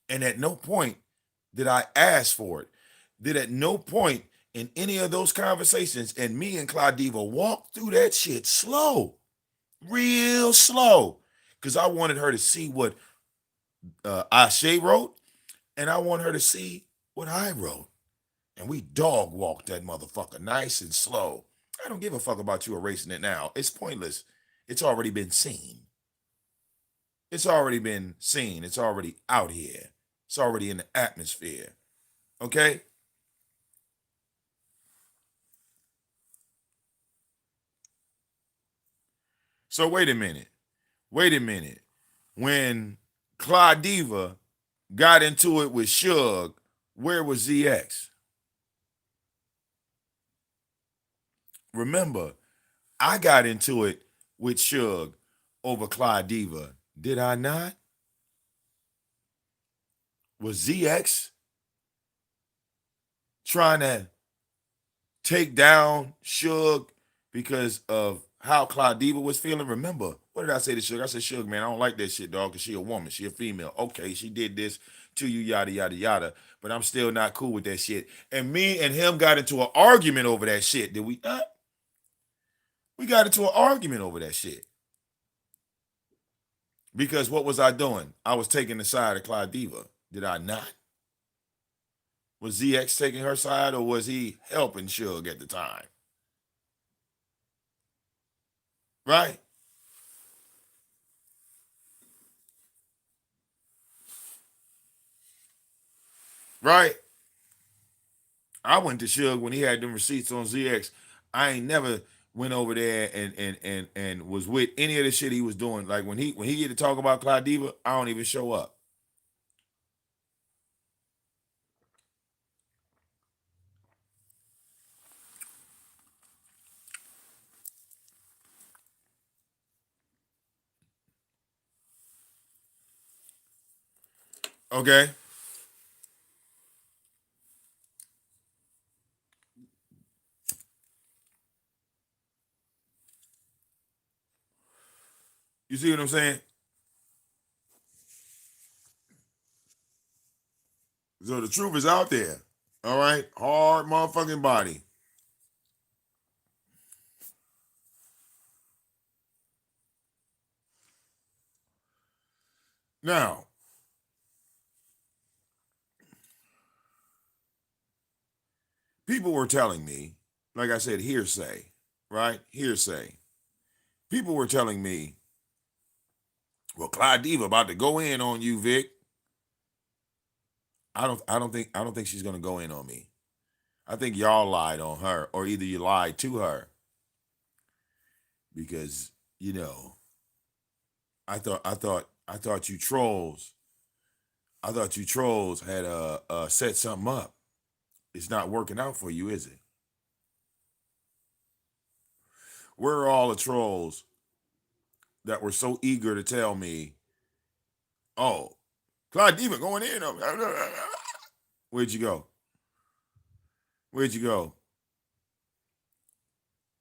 And at no point did I ask for it. Did at no point in any of those conversations, and me and Claudiva walked through that shit slow, real slow, because I wanted her to see what Ashe wrote, and I want her to see what I wrote. And we dog walked that motherfucker nice and slow. I don't give a fuck about you erasing it now. It's pointless. It's already been seen. It's already been seen. It's already out here. It's already in the atmosphere. Okay? So wait a minute. Wait a minute. When Claudiva got into it with Suge, where was ZX? Remember, I got into it with Suge over Claudiva. Did I not? Was ZX trying to take down Suge because of how Claudiva was feeling. Remember, what did I say to Suge? I said, Suge, man, I don't like that shit, dog, because she a woman. She a female. Okay, she did this to you, yada, yada, yada. But I'm still not cool with that shit. And me and him got into an argument over that shit. Did we not? We got into an argument over that shit. Because what was I doing? I was taking the side of Claudiva. Did I not? Was ZX taking her side, or was he helping Suge at the time? Right? Right? I went to Suge when he had them receipts on ZX. I ain't never went over there and was with any of the shit he was doing. Like when he get to talk about Claudiva, I don't even show up. Okay? You see what I'm saying? So the truth is out there. All right? Hard motherfucking body. Now, people were telling me, like I said, hearsay, right? Hearsay. People were telling me, well, Claudiva about to go in on you, Vic. I don't think she's gonna go in on me. I think y'all lied on her, or either you lied to her. Because, you know, I thought you trolls. I thought you trolls had set something up. It's not working out for you, is it? Where are all the trolls that were so eager to tell me, oh, Claudiva going in on me? Where'd you go? Where'd you go?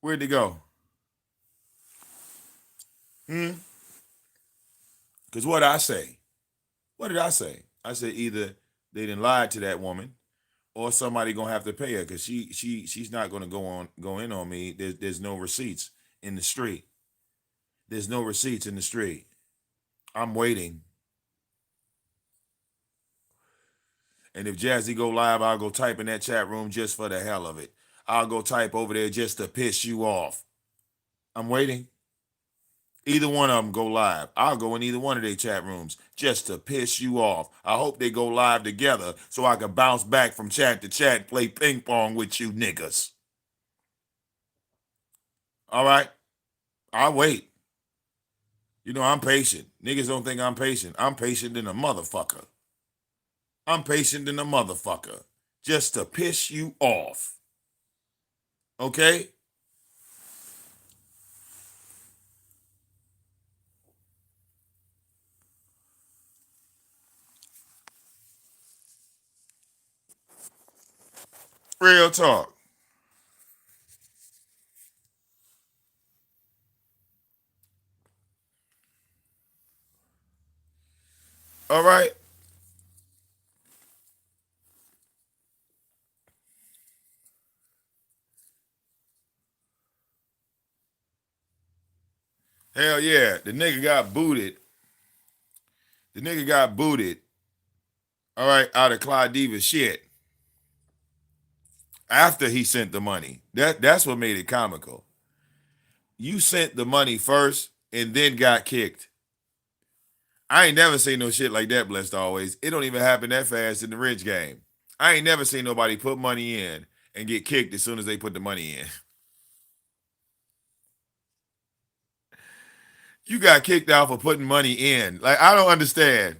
Where'd they go? Hmm? Because what I say? What did I say? I said either they didn't lie to that woman, or somebody gonna have to pay her, because she's not gonna go in on me. There's no receipts in the street. There's no receipts in the street. I'm waiting. And if Jazzy go live, I'll go type in that chat room just for the hell of it. I'll go type over there just to piss you off. I'm waiting. Either one of them go live. I'll go in either one of their chat rooms just to piss you off. I hope they go live together so I can bounce back from chat to chat, play ping pong with you niggas. All right? I'll wait. You know, I'm patient. Niggas don't think I'm patient. I'm patient than a motherfucker. I'm patient than a motherfucker. Just to piss you off. Okay? Real talk. All right? Hell yeah. The nigga got booted. The nigga got booted. All right, out of Claudiva's shit. After he sent the money. That's what made it comical. You sent the money first and then got kicked. I ain't never seen no shit like that, blessed always. It don't even happen that fast in the rich game. I ain't never seen nobody put money in and get kicked as soon as they put the money in. You got kicked out for putting money in. Like, I don't understand.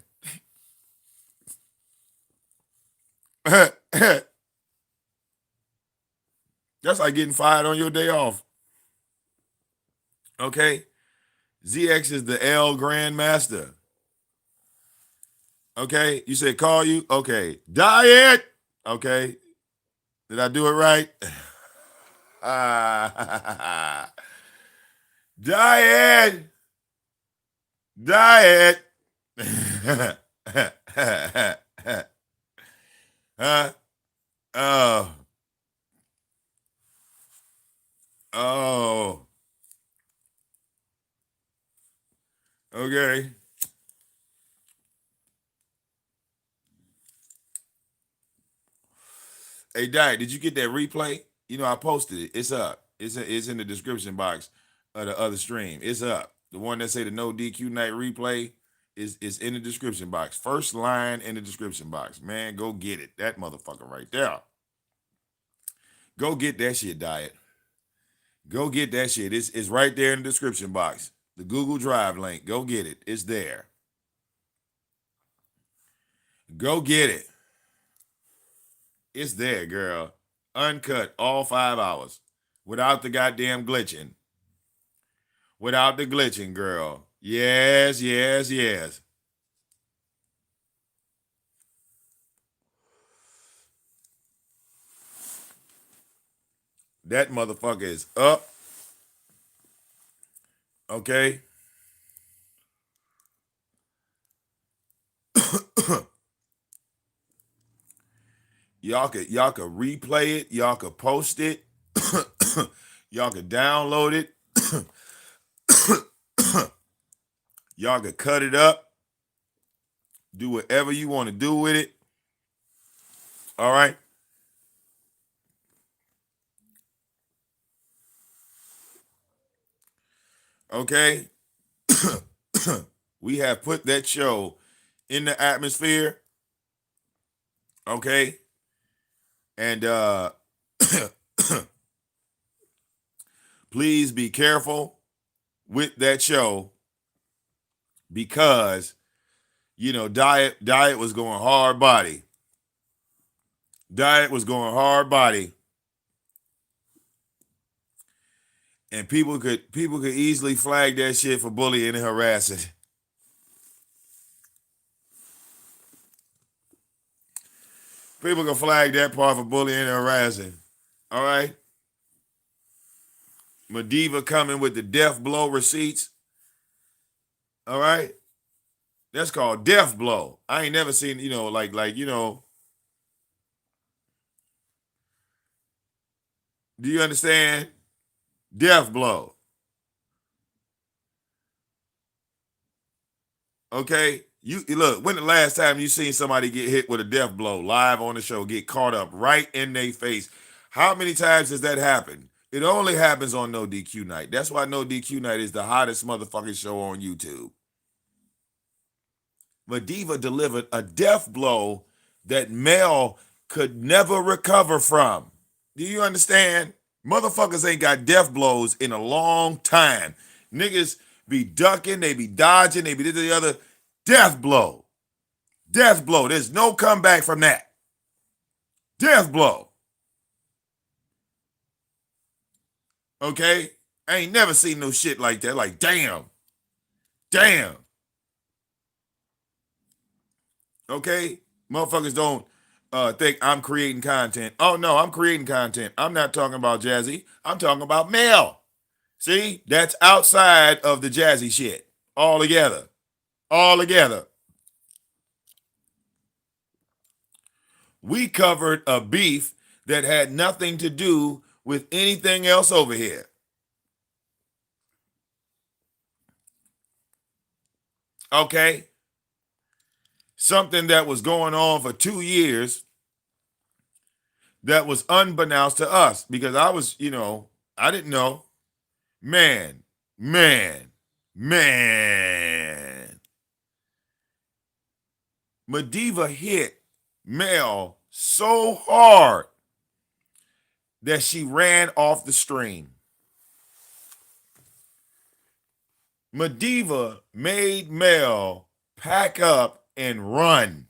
That's like getting fired on your day off. Okay? ZX is the L Grandmaster. Okay? You said call you? Okay. Diet! Okay. Did I do it right? Diet. Diet. Huh? Oh. Oh. Okay. Hey, Diet, did you get that replay? You know, I posted it. It's up. It's in the description box of the other stream. It's up. The one that say the no DQ night replay is in the description box. First line in the description box. Man, go get it. That motherfucker right there. Go get that shit, Diet. Go get that shit. It's right there in the description box. The Google Drive link. Go get it. It's there. Go get it. It's there, girl. Uncut, all 5 hours. Without the goddamn glitching. Without the glitching, girl. Yes, yes, yes. That motherfucker is up. Okay. y'all could replay it. Y'all could post it. Y'all could download it. Y'all could cut it up. Do whatever you want to do with it. All right. Okay. We have put that show in the atmosphere. Okay. And please be careful with that show because Diet was going hard body. Diet was going hard body. And people could easily flag that shit for bullying and harassing. People can flag that part for bullying and harassing. All right? Madiva coming with the death blow receipts. All right? That's called death blow. I ain't never seen, do you understand? Death blow. Okay? You look, when the last time you seen somebody get hit with a death blow live on the show, get caught up right in their face? How many times does that happen? It only happens on No DQ Night. That's why No DQ Night is the hottest motherfucking show on YouTube. Madiva delivered a death blow that Mel could never recover from. Do you understand? Motherfuckers ain't got death blows in a long time. Niggas be ducking, they be dodging, they be this or the other. Death blow. Death blow. There's no comeback from that. Death blow. Okay? I ain't never seen no shit like that. Like, damn. Damn. Okay? Motherfuckers don't think I'm creating content. Oh, no, I'm creating content. I'm not talking about Jazzy. I'm talking about Mel. See? That's outside of the Jazzy shit. All together. All together. We covered a beef that had nothing to do with anything else over here. Okay? Something that was going on for 2 years that was unbeknownst to us because I was, I didn't know. Man. Madiva hit Mel so hard that she ran off the stream. Madiva made Mel pack up and run.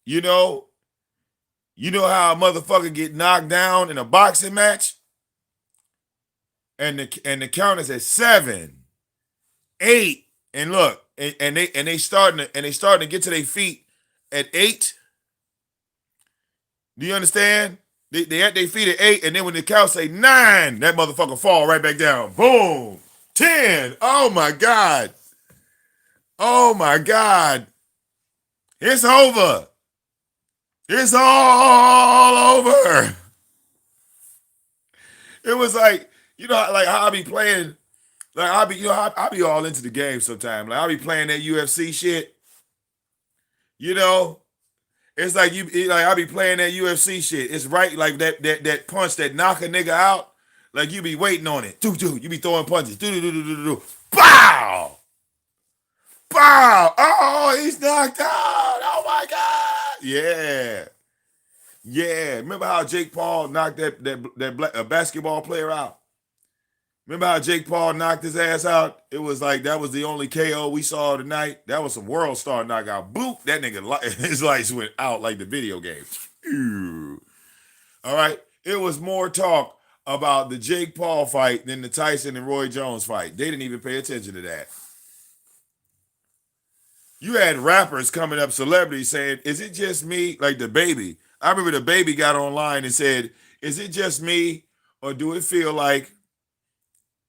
You know how a motherfucker get knocked down in a boxing match? And the count is at 7, 8, and look, and they starting to get to their feet at 8. Do you understand? They at their feet at 8, and then when the cow say 9, that motherfucker fall right back down. Boom. 10. Oh my God. Oh my God. It's over. It's all over. It was like, like how I be playing, like I be all into the game sometimes. Like I be playing that UFC shit. You know, it's like like I be playing that UFC shit. It's right like that punch that knock a nigga out. Like you be waiting on it. You be throwing punches. Do. Bow! Bow! Oh, he's knocked out. Oh my God. Yeah. Yeah. Remember how Jake Paul knocked that basketball player out? Remember how Jake Paul knocked his ass out? It was like that was the only KO we saw tonight. That was some world star knockout. Boop! That nigga, his lights went out like the video game. All right. It was more talk about the Jake Paul fight than the Tyson and Roy Jones fight. They didn't even pay attention to that. You had rappers coming up, celebrities saying, "Is it just me?" Like the baby. I remember the baby got online and said, "Is it just me, or do it feel like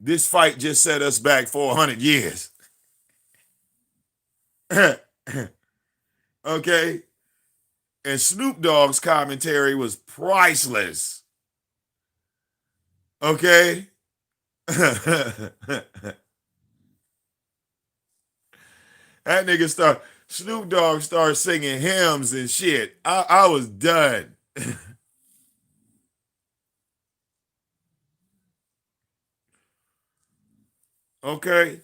this fight just set us back 400 years?" Okay. And Snoop Dogg's commentary was priceless. Okay. That Snoop Dogg started singing hymns and shit. I was done. Okay.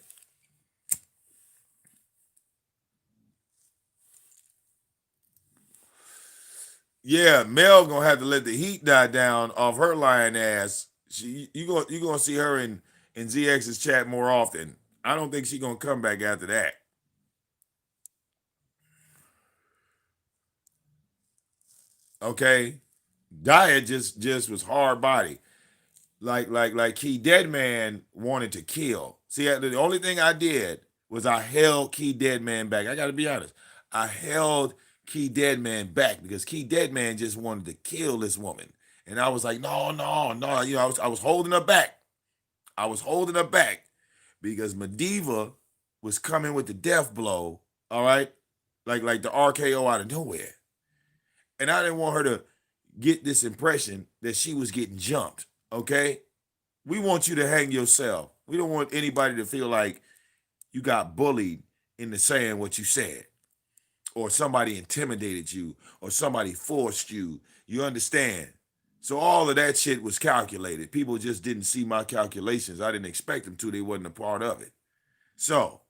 Yeah, Mel gonna have to let the heat die down off her lying ass. You gonna see her in ZX's chat more often. I don't think she gonna come back after that. Okay, Diet just was hard body. Like Key Deadman wanted to kill. See, the only thing I did was I held Key Deadman back. I got to be honest. I held Key Deadman back because Key Deadman just wanted to kill this woman, and I was like, no, no, no. I was holding her back. I was holding her back because Mediva was coming with the death blow. All right, like the RKO out of nowhere, and I didn't want her to get this impression that she was getting jumped. Okay, we want you to hang yourself. We don't want anybody to feel like you got bullied into saying what you said, or somebody intimidated you, or somebody forced you. You understand? So all of that shit was calculated. People just didn't see my calculations. I didn't expect them to. They wasn't a part of it. So,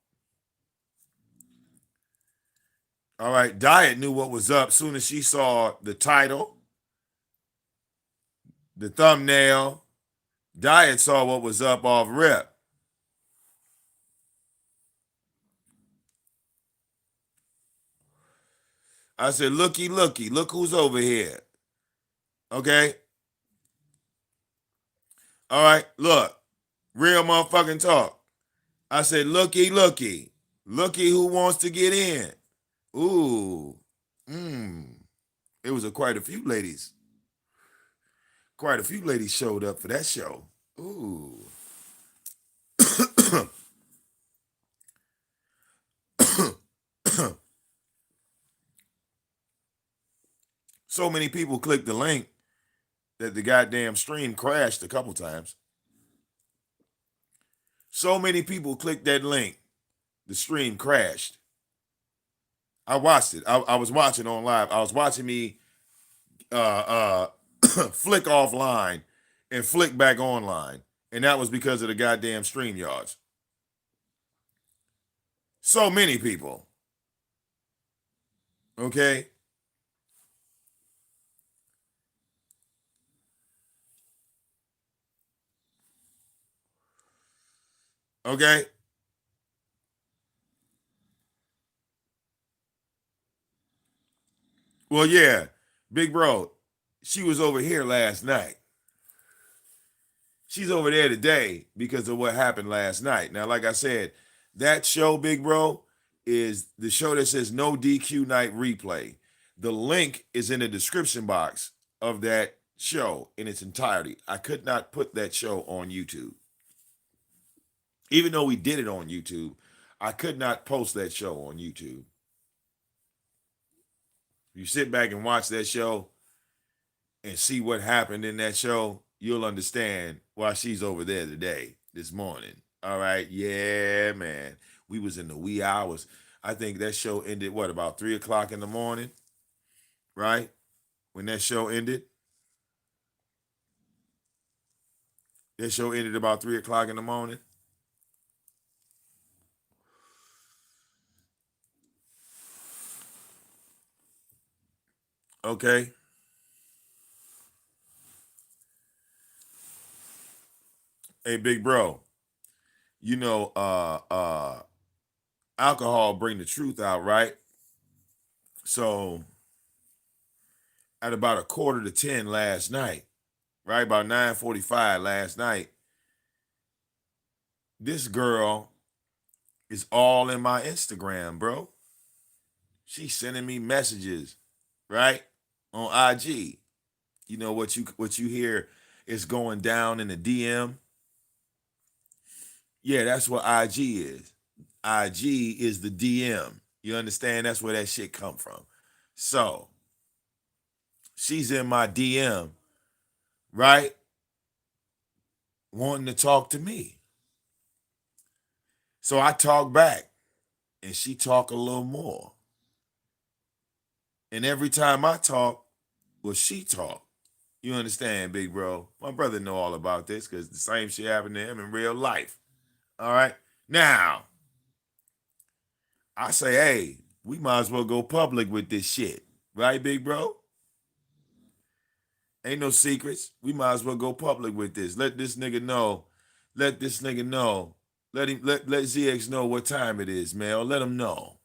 all right, Diet knew what was up soon as she saw the title, the thumbnail. Diet saw what was up off rip. I said, looky, looky, look who's over here. Okay? All right, look. Real motherfucking talk. I said, looky, looky. Looky who wants to get in. Ooh. It was quite a few ladies. Quite a few ladies showed up for that show. Ooh. So many people clicked the link that the goddamn stream crashed a couple times. So many people clicked that link, the stream crashed. I watched it. I was watching on live. I was watching me flick offline and flick back online. And that was because of the goddamn stream yards. So many people. Okay. Okay. Well, yeah. Big bro, she was over here last night. She's over there today because of what happened last night. Now, like I said, that show, big bro, is the show that says no DQ night replay. The link is in the description box of that show in its entirety. I could not put that show on YouTube. Even though we did it on YouTube, I could not post that show on YouTube. You sit back and watch that show and see what happened in that show, you'll understand why she's over there today, this morning. All right. Yeah, man. We was in the wee hours. I think that show ended, what, about 3 o'clock in the morning, right? When that show ended. That show ended about 3 o'clock in the morning. Okay. Hey, big bro, you know, alcohol bring the truth out, right? So at about 9:45 last night, right? About 9:45 last night, this girl is all in my Instagram, bro. She's sending me messages, right? On IG. You know what you hear is going down in the DM. Yeah, that's what IG is. IG is the DM. You understand? That's where that shit come from. So she's in my DM, right? Wanting to talk to me. So I talk back and she talk a little more. And every time I talk, well, she talk. You understand, big bro? My brother know all about this because the same shit happened to him in real life. All right. Now, I say, hey, we might as well go public with this shit. Right, big bro? Ain't no secrets. We might as well go public with this. Let this nigga know. Let this nigga know. Let ZX know what time it is, man. Or let him know.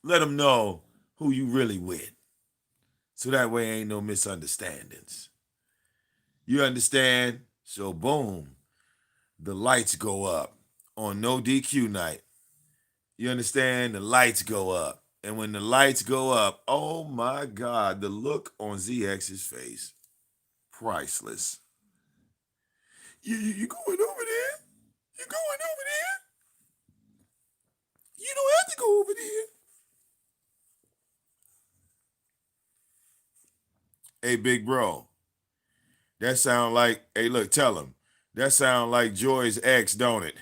Let him know who you really with. So that way ain't no misunderstandings. You understand? So boom, the lights go up on no DQ night. You understand? The lights go up. And when the lights go up, oh my God, the look on ZX's face, priceless. You going over there? You going over there? You don't have to go over there. Hey, big bro, that sound like, hey, look, tell him. That sound like Joy's ex, don't it?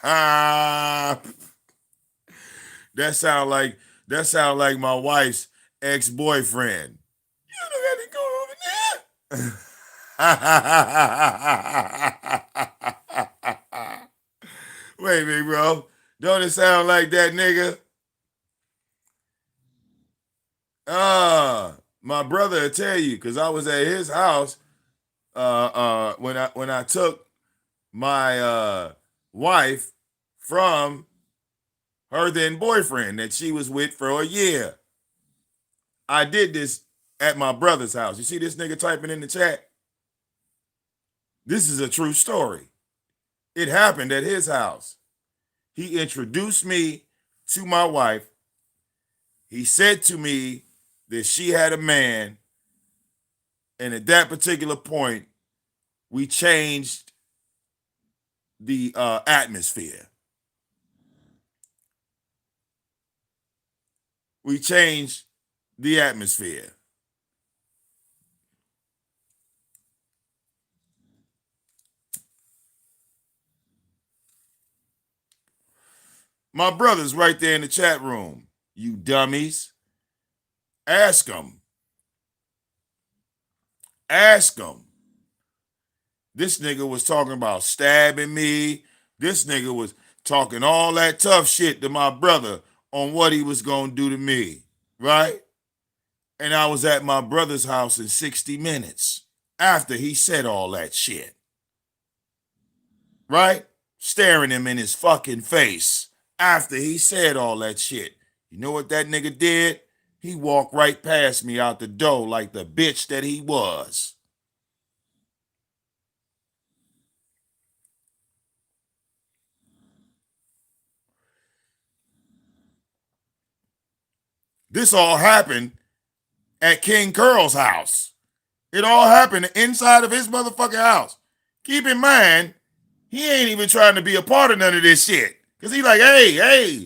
Ah, that sound like my wife's ex-boyfriend. You don't have to go over there. Wait, big bro. Don't it sound like that nigga? My brother will tell you, because I was at his house when I took my wife from her then boyfriend that she was with for a year. I did this at my brother's house. You see this nigga typing in the chat? This is a true story. It happened at his house. He introduced me to my wife. He said to me that she had a man, and at that particular point, we changed the atmosphere. We changed the atmosphere. My brother's right there in the chat room. You dummies. Ask him. Ask him. This nigga was talking about stabbing me. This nigga was talking all that tough shit to my brother on what he was going to do to me, right? And I was at my brother's house in 60 minutes after he said all that shit, right? Staring him in his fucking face after he said all that shit. You know what that nigga did? He walked right past me out the door like the bitch that he was. This all happened at King Curl's house. It all happened inside of his motherfucking house. Keep in mind, he ain't even trying to be a part of none of this shit. Cause he like, hey,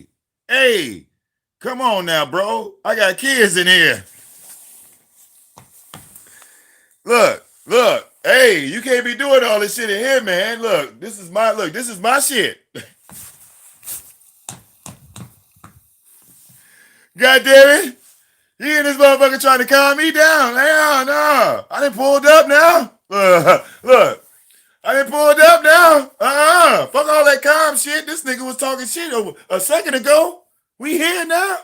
come on now, bro. I got kids in here. Look, hey, you can't be doing all this shit in here, man. This is my shit. God damn it. He and this motherfucker trying to calm me down. Hell no. I done pulled up now. Look. I done pulled up now. Fuck all that calm shit. This nigga was talking shit over a second ago. We here now.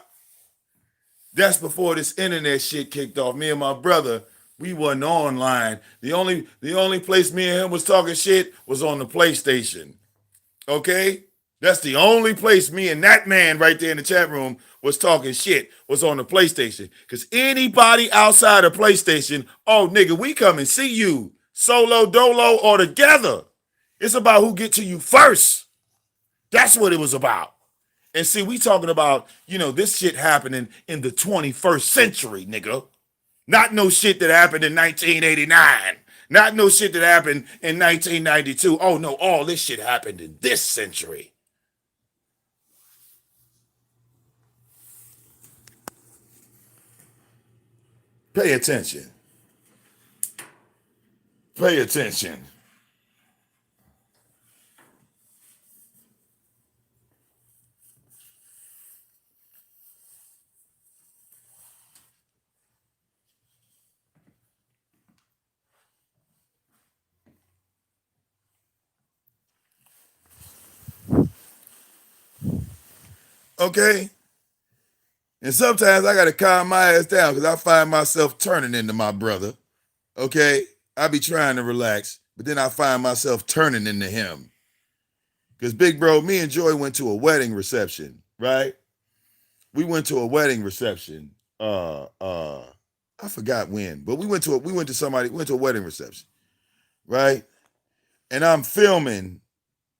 That's before this internet shit kicked off. Me and my brother, we wasn't online. The only place me and him was talking shit was on the PlayStation. Okay? That's the only place me and that man right there in the chat room was talking shit, was on the PlayStation. Because anybody outside of PlayStation, oh, nigga, we come and see you. Solo, dolo, or together. It's about who get to you first. That's what it was about. And see, we talking about, this shit happening in the 21st century, nigga. Not no shit that happened in 1989. Not no shit that happened in 1992. Oh, no, all this shit happened in this century. Pay attention. Pay attention. Okay? And sometimes I got to calm my ass down because I find myself turning into my brother. Okay? I be trying to relax, but then I find myself turning into him. Because big bro, me and Joy went to a wedding reception, right? We went to a wedding reception. I forgot when, but we went to a wedding reception, right? And I'm filming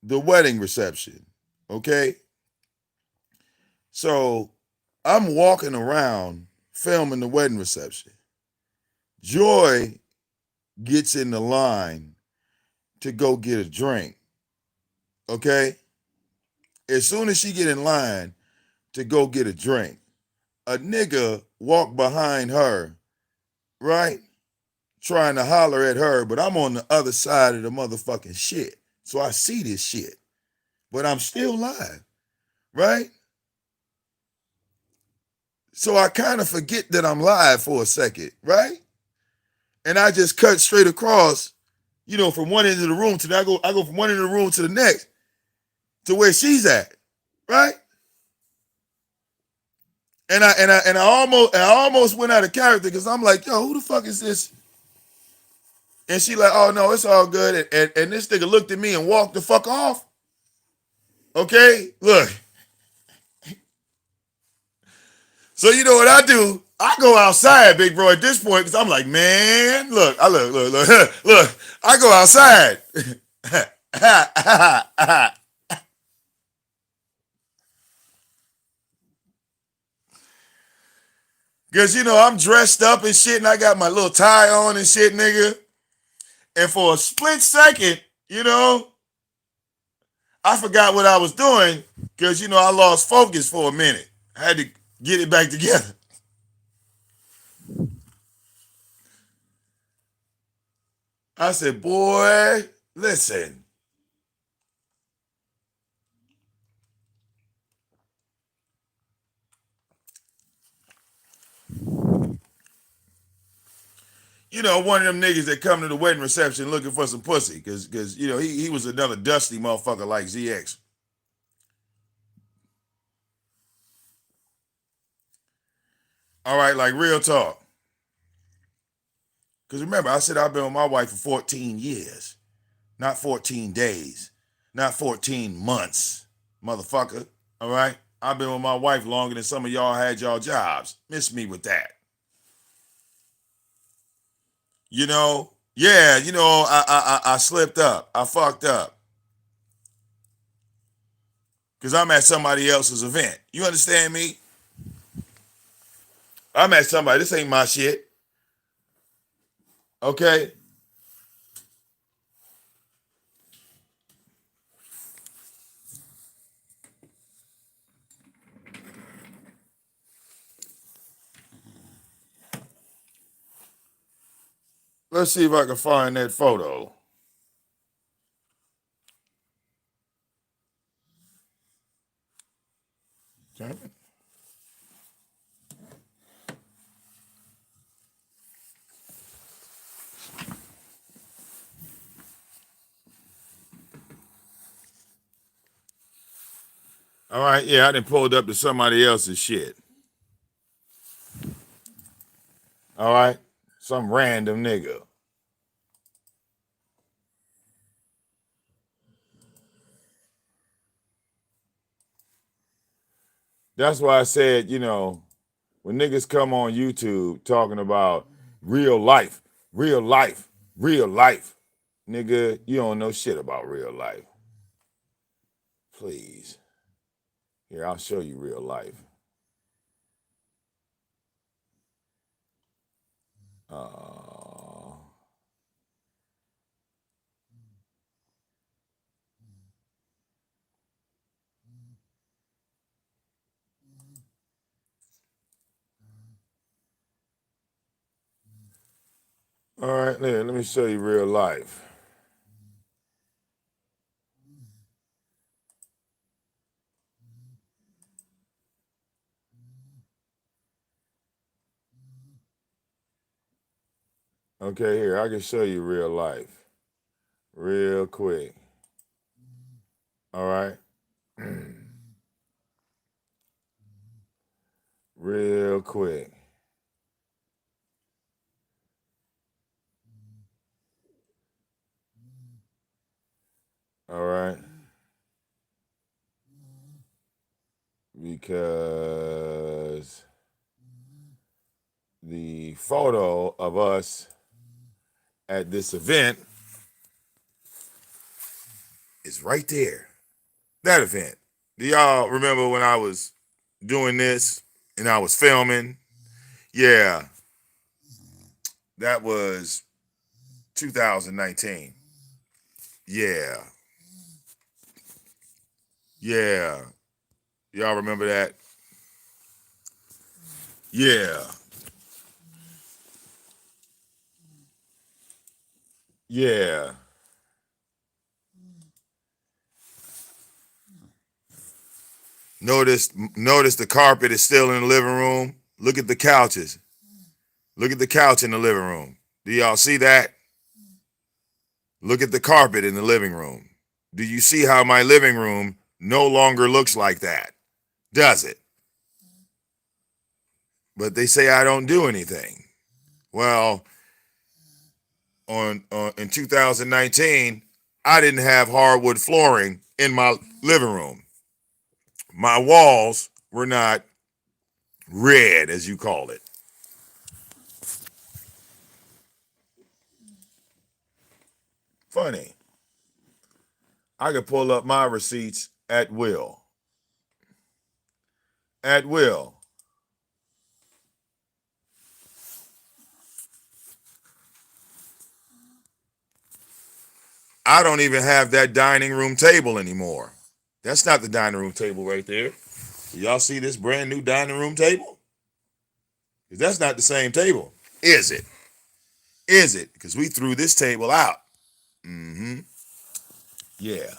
the wedding reception. Okay. So I'm walking around filming the wedding reception. Joy gets in the line to go get a drink. Okay. As soon as she get in line to go get a drink, a nigga walked behind her, right? Trying to holler at her, but I'm on the other side of the motherfucking shit. So I see this shit. But I'm still live, right? So I kind of forget that I'm live for a second, right? And I just cut straight across, from one end of the room to the, I go from one end of the room to the next, to where she's at, right? And I almost went out of character because I'm like, yo, who the fuck is this? And she like, oh no, it's all good. And this nigga looked at me and walked the fuck off. Okay, look. So you know what I do? I go outside, big bro, at this point, because I'm like, man, look, look, I go outside. Because, I'm dressed up and shit, and I got my little tie on and shit, nigga. And for a split second, I forgot what I was doing because, I lost focus for a minute. I had to get it back together. I said, boy, listen. One of them niggas that come to the wedding reception looking for some pussy because he was another dusty motherfucker like ZX. All right, like real talk. Because remember, I said I've been with my wife for 14 years, not 14 days, not 14 months, motherfucker. All right? I've been with my wife longer than some of y'all had y'all jobs. Miss me with that. Yeah, I slipped up. I fucked up. Because I'm at somebody else's event. You understand me? I'm at somebody. This ain't my shit. Okay? Let's see if I can find that photo. Okay. All right, yeah, I done pulled up to somebody else's shit. All right? Some random nigga. That's why I said, when niggas come on YouTube talking about real life, real life, real life, nigga, you don't know shit about real life. Please. Here, I'll show you real life. All right, let me show you real life. Okay, here, I can show you real life real quick. All right? Real quick. All right? Because the photo of us at this event is right there. That event. Do y'all remember when I was doing this and I was filming? Yeah, that was 2019. Yeah. Yeah. Y'all remember that? Yeah. Yeah. Notice the carpet is still in the living room. Look at the couches. Look at the couch in the living room. Do y'all see that? Look at the carpet in the living room. Do you see how my living room no longer looks like that? Does it? But they say I don't do anything. Well, in 2019, I didn't have hardwood flooring in my living room. My walls were not red, as you call it. Funny. I could pull up my receipts at will. At will. I don't even have that dining room table anymore. That's not the dining room table right there. Y'all see this brand new dining room table? Because that's not the same table. Is it? Is it? Because we threw this table out. Mm-hmm. Yeah.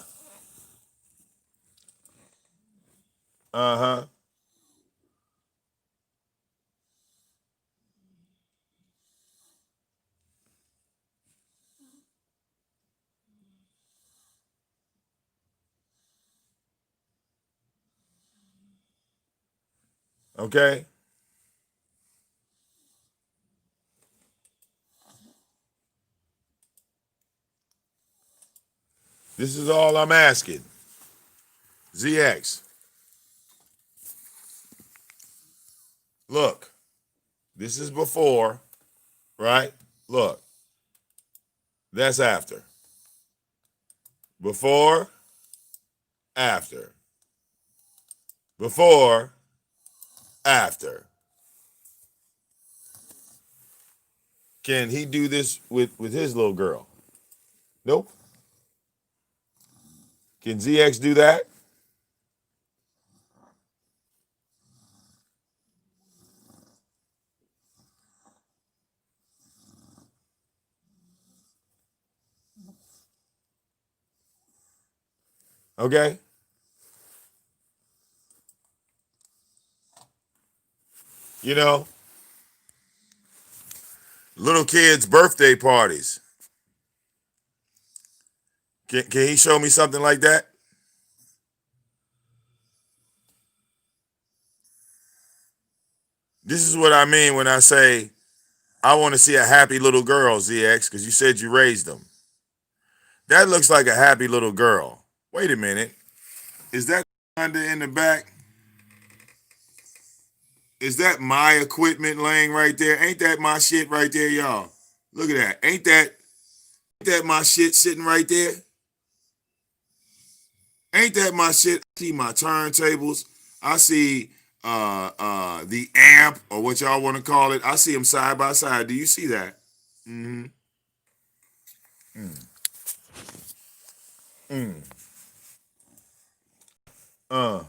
Uh-huh. Okay. This is all I'm asking. ZX. Look. This is before, right? Look. That's after. Before, after. Before, after. Can he do this with his little girl? Nope. Can ZX do that? Okay. You know, little kids' birthday parties. Can he show me something like that? This is what I mean when I say I want to see a happy little girl, ZX, because you said you raised them. That looks like a happy little girl. Wait a minute. Is that under in the back? Is that my equipment laying right there? Ain't that my shit right there, y'all? Look at that. Ain't that my shit sitting right there? Ain't that my shit? I see my turntables. I see the amp or what y'all want to call it. I see them side by side. Do you see that? Mm-hmm. Mm. Mm. Uh.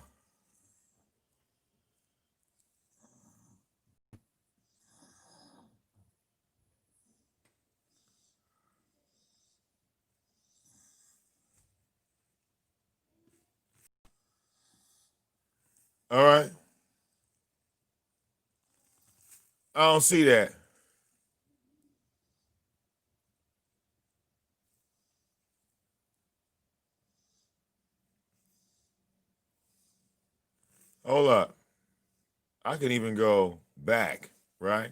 All right. I don't see that. Hold up. I can even go back, right?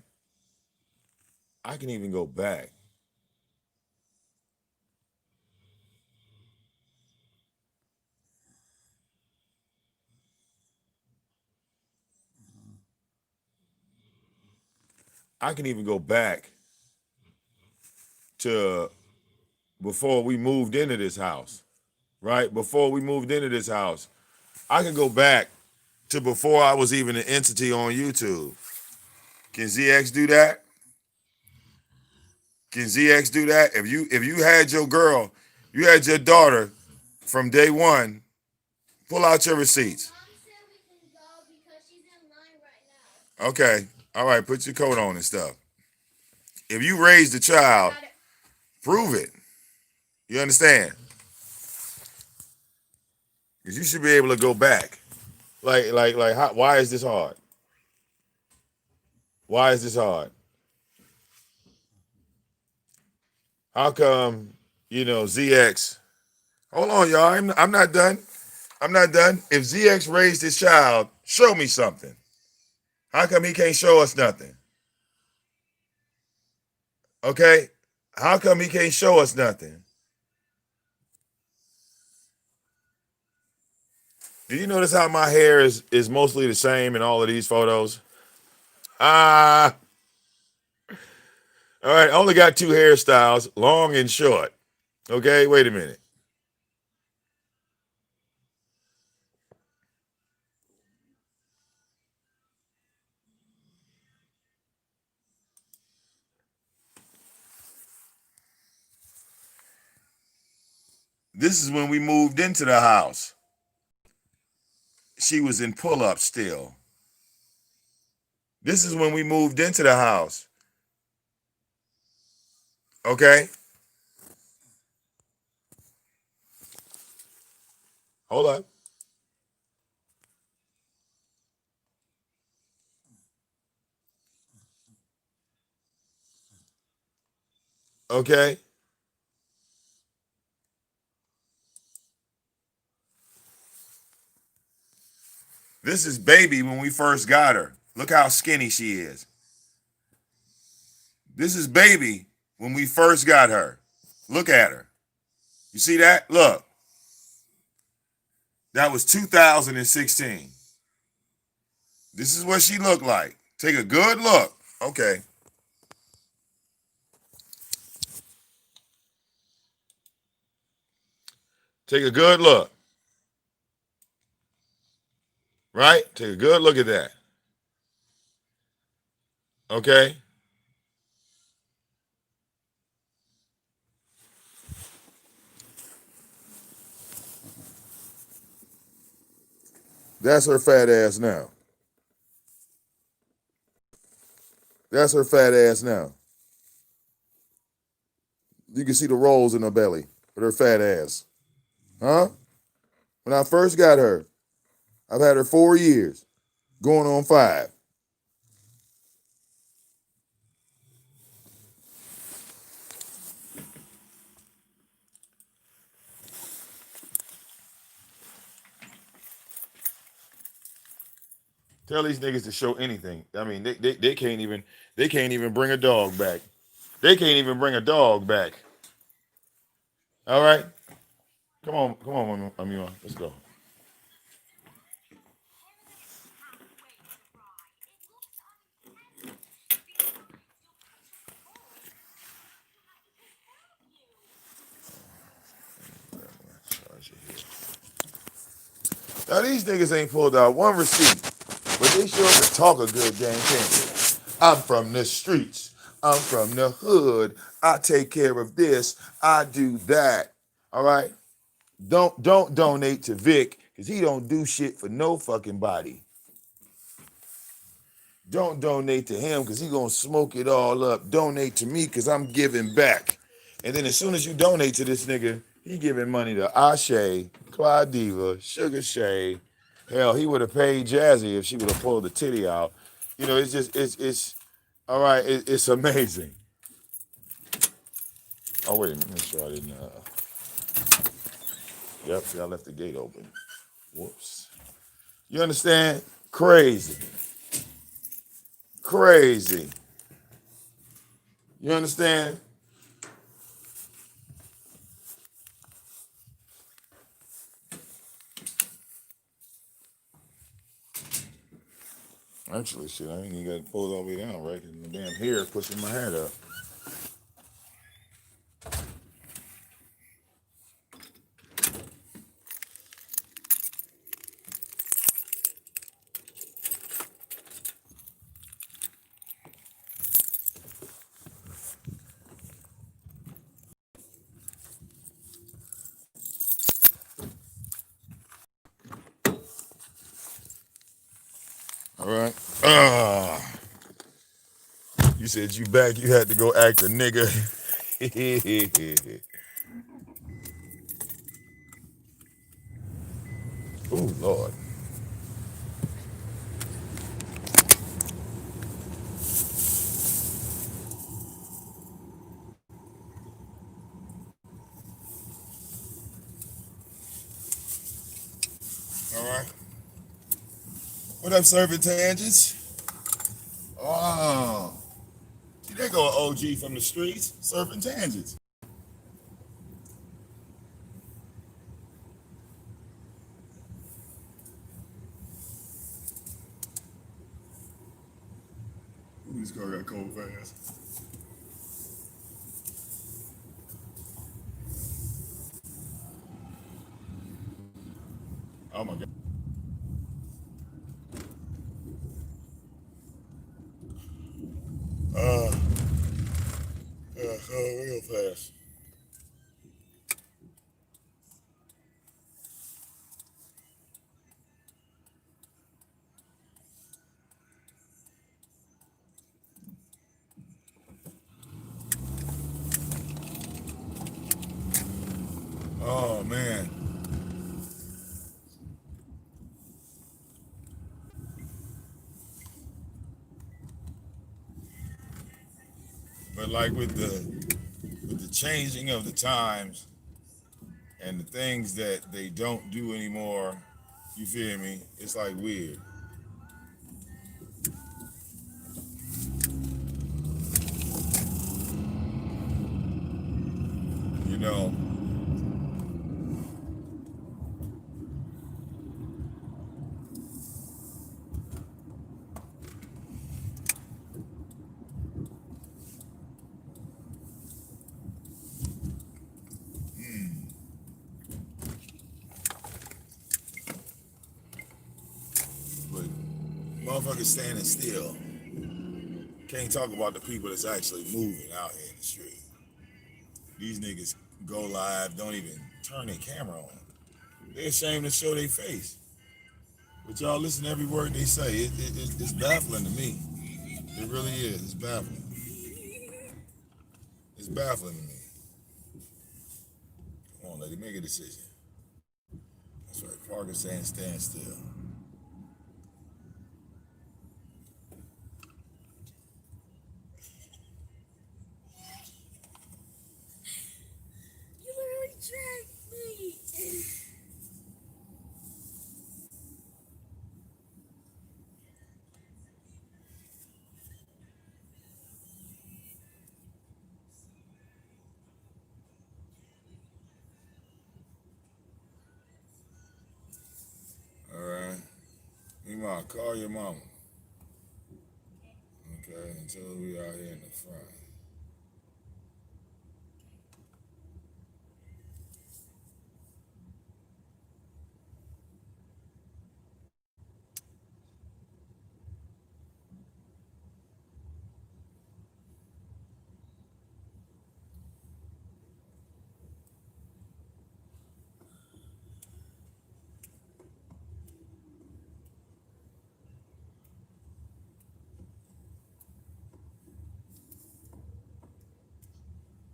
I can even go back. I can even go back to before we moved into this house, right? Before we moved into this house, I can go back to before I was even an entity on YouTube. Can ZX do that? Can ZX do that? If you had your girl, you had your daughter from day one, pull out your receipts. Mom said we can go because she's in line right now. Okay. All right, put your coat on and stuff. If you raised a child, prove it. You understand? Because you should be able to go back. How, why is this hard? Why is this hard? How come, ZX? Hold on, y'all. I'm not done. I'm not done. If ZX raised his child, show me something. How come he can't show us nothing? Okay? How come he can't show us nothing? Do you notice how my hair is mostly the same in all of these photos? Ah, all right. I only got two hairstyles, long and short. Okay, wait a minute. This is when we moved into the house. She was in pull-up still. This is when we moved into the house. Okay? Hold up. Okay? This is baby when we first got her. Look how skinny she is. This is baby when we first got her. Look at her. You see that? Look. That was 2016. This is what she looked like. Take a good look. Okay. Take a good look. Right? Take a good look at that. Okay? That's her fat ass now. That's her fat ass now. You can see the rolls in her belly with her fat ass. Huh? When I first got her, I've had her 4 years, going on 5. Tell these niggas to show anything. I mean, they can't even bring a dog back. They can't even bring a dog back. All right, come on, Amira, let's go. Now these niggas ain't pulled out one receipt, but they sure can talk a good game, can't they? I'm from the streets. I'm from the hood. I take care of this. I do that. All right. Don't donate to Vic because he don't do shit for no fucking body. Don't donate to him because he gonna smoke it all up. Donate to me because I'm giving back. And then as soon as you donate to this nigga, he giving money to Ashe, Clyde Diva, Sugar Shay. Hell, he would have paid Jazzy if she would have pulled the titty out. You know, it's just it's all right. It's amazing. Oh wait a minute, make sure I didn't. Yep, see, I left the gate open. Whoops. You understand? Crazy, crazy. You understand? Actually, shit, I ain't even got to pull it all the way down, right? Because the damn hair is pushing my head up. All right. You said you back. You had to go act a nigga. Oh Lord. All right. What up, Servant Tangents? Oh, see, there go an OG from the streets, Servant Tangents. Ooh, this car got cold fast. Oh my God. Uh, real fast. Oh man. But like with the changing of the times and the things that they don't do anymore, you feel me? It's like weird, you know. But motherfuckers standing still. Can't talk about the people that's actually moving out here in the street. These niggas go live, don't even turn their camera on. They're ashamed to show their face. But y'all listen to every word they say. It's baffling to me. It really is. It's baffling. It's baffling to me. Come on, lady, make a decision. That's right. Parker saying stand still. You literally dragged me. All right. Meanwhile, call your mama. Okay, and tell her we out here in the front.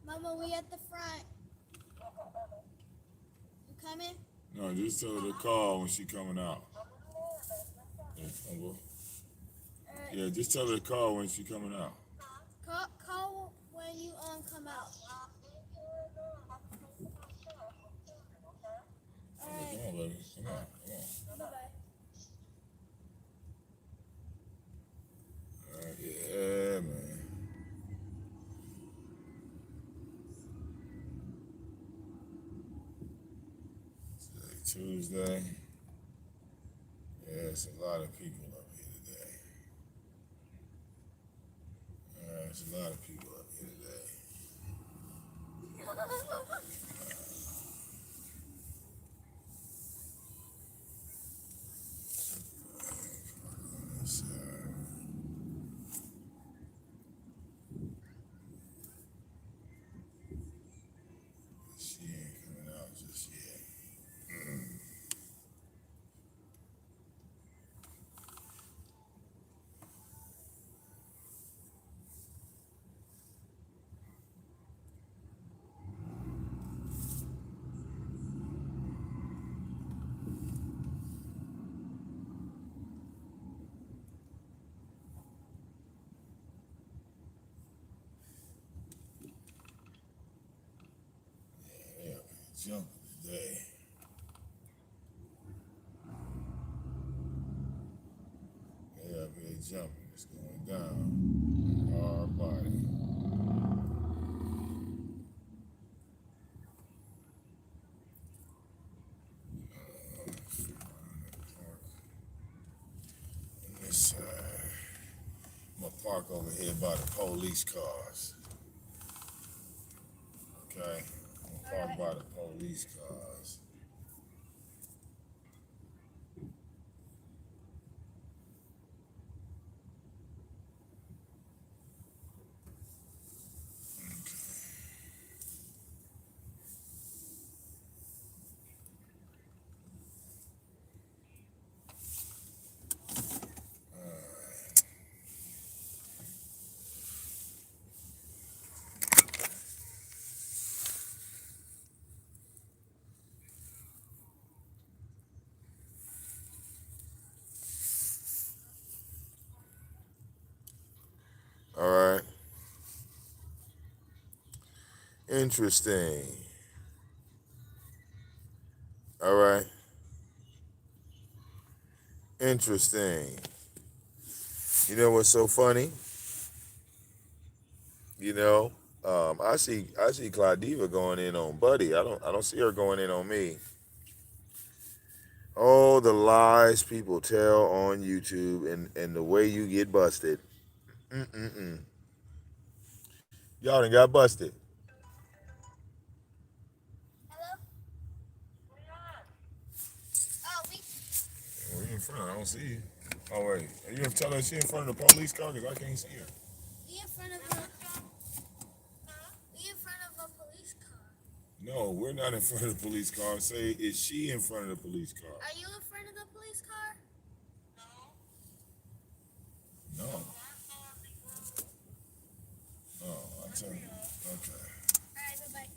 Mama, we at the front. You coming? No, just tell her to call when she coming out. Yeah, yeah, just tell her to call when she coming out. Call when you come out. All right. Come on, baby. Come on, come on. Bye-bye. All right, yeah, man. It's like Tuesday. Yeah, it's a lot of people up here today. There's a lot of people up here today. Yes, she ain't coming out just yet. Yeah, jumping today. They up here jumping. It's going down. Hard body. This side. I'm gonna park over here by the police cars. Okay? I'm gonna park by the police cars. All right. Interesting. All right. Interesting. You know what's so funny? You know, I see Claudiva going in on Buddy. I don't see her going in on me. Oh, the lies people tell on YouTube and the way you get busted. Mm-mm-mm. Y'all done got busted. Hello? Oh, we. Oh, you in front. I don't see you. Oh, wait. Are you tell her she in front of the police car? Because I can't see her. We in front of a. We in front of a police car. No, we're not in front of the police car. Say, is she in front of the police car? Are you in front of the police car? So, okay. Alright, bye-bye.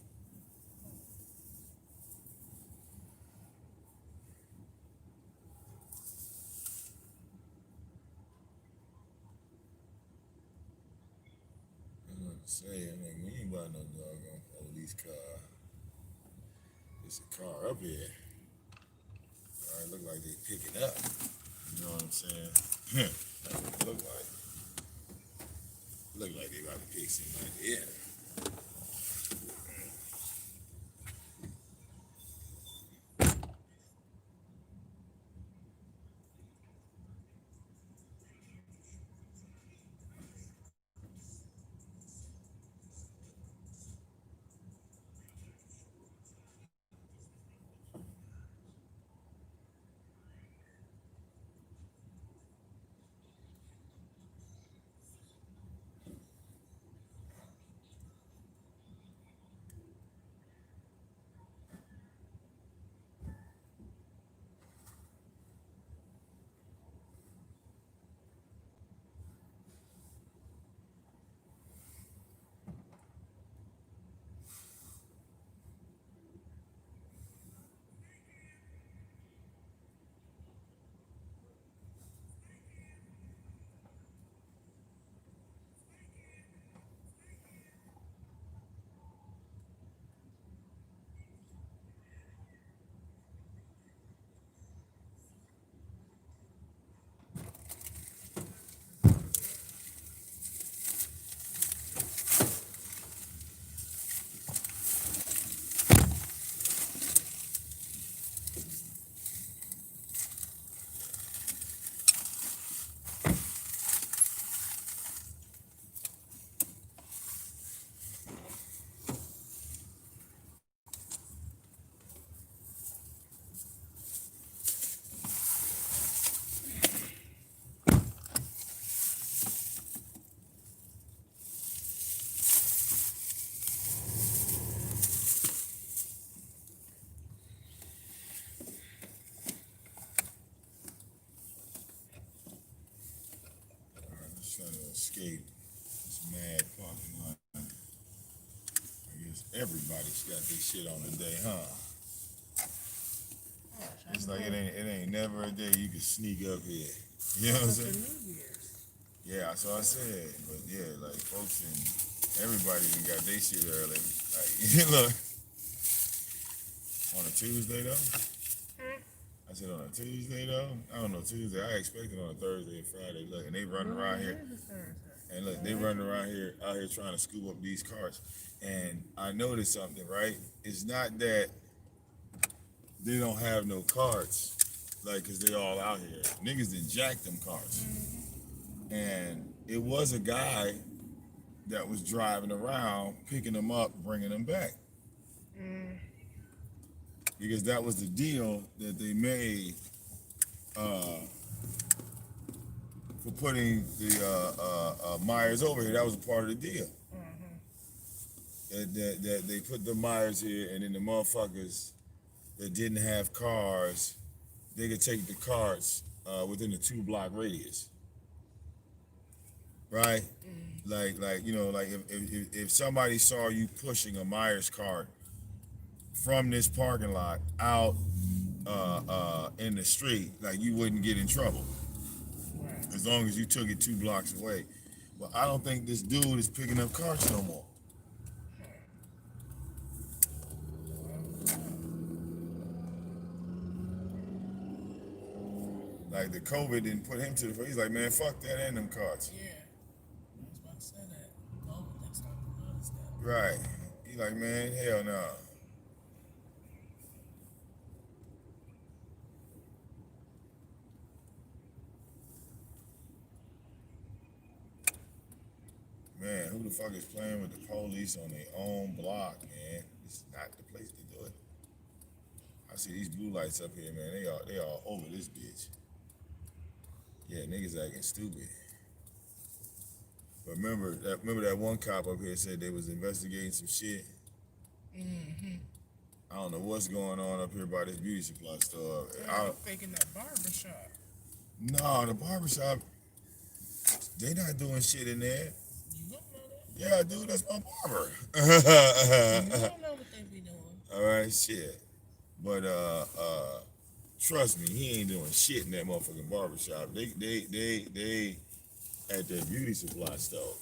I was about to say, I mean, we ain't buying no doggone police car. It's a car up here. All right, look like they pick it up. You know what I'm saying? That's what it look like. Look like they about to pick somebody up. All right, let's try to escape this mad parking lot. I guess everybody's got this shit on today, huh? It's like it ain't never a day you can sneak up here. You know what I'm saying? Yeah, that's what I said. But yeah, like folks and everybody done got their shit early. Like, look, on a Tuesday though. I said on a Tuesday though. I don't know Tuesday. I expected on a Thursday and Friday. Look, and they running around here. And look, they running around here out here trying to scoop up these carts. And I noticed something, right? It's not that they don't have no carts, like, cause they all out here. Niggas done jacked them carts. And it was a guy that was driving around, picking them up, bringing them back. Because that was the deal that they made for putting the Myers over here. That was a part of the deal. That they put the Myers here, and then the motherfuckers that didn't have cars, they could take the carts within a 2-block radius. Right? Like you know, like if somebody saw you pushing a Myers cart from this parking lot out in the street, like you wouldn't get in trouble as long as you took it 2 blocks away. But I don't think this dude is picking up carts no more. Like the COVID didn't put him to the. He's like, man, fuck that and them carts. Yeah. I was about to say that. Oh, that's not the other stuff. Right. He's like, man, hell no. Man, who the fuck is playing with the police on their own block, man? This is not the place to do it. I see these blue lights up here, man. They all over this bitch. Yeah, niggas acting stupid. But remember that one cop up here said they was investigating some shit. I don't know what's going on up here by this beauty supply store. Faking that barbershop. No, the barbershop, they not doing shit in there. You don't know that? Yeah, dude, that's my barber. You don't know what they be doing. All right, shit. But trust me, he ain't doing shit in that motherfucking barbershop. They at that beauty supply store.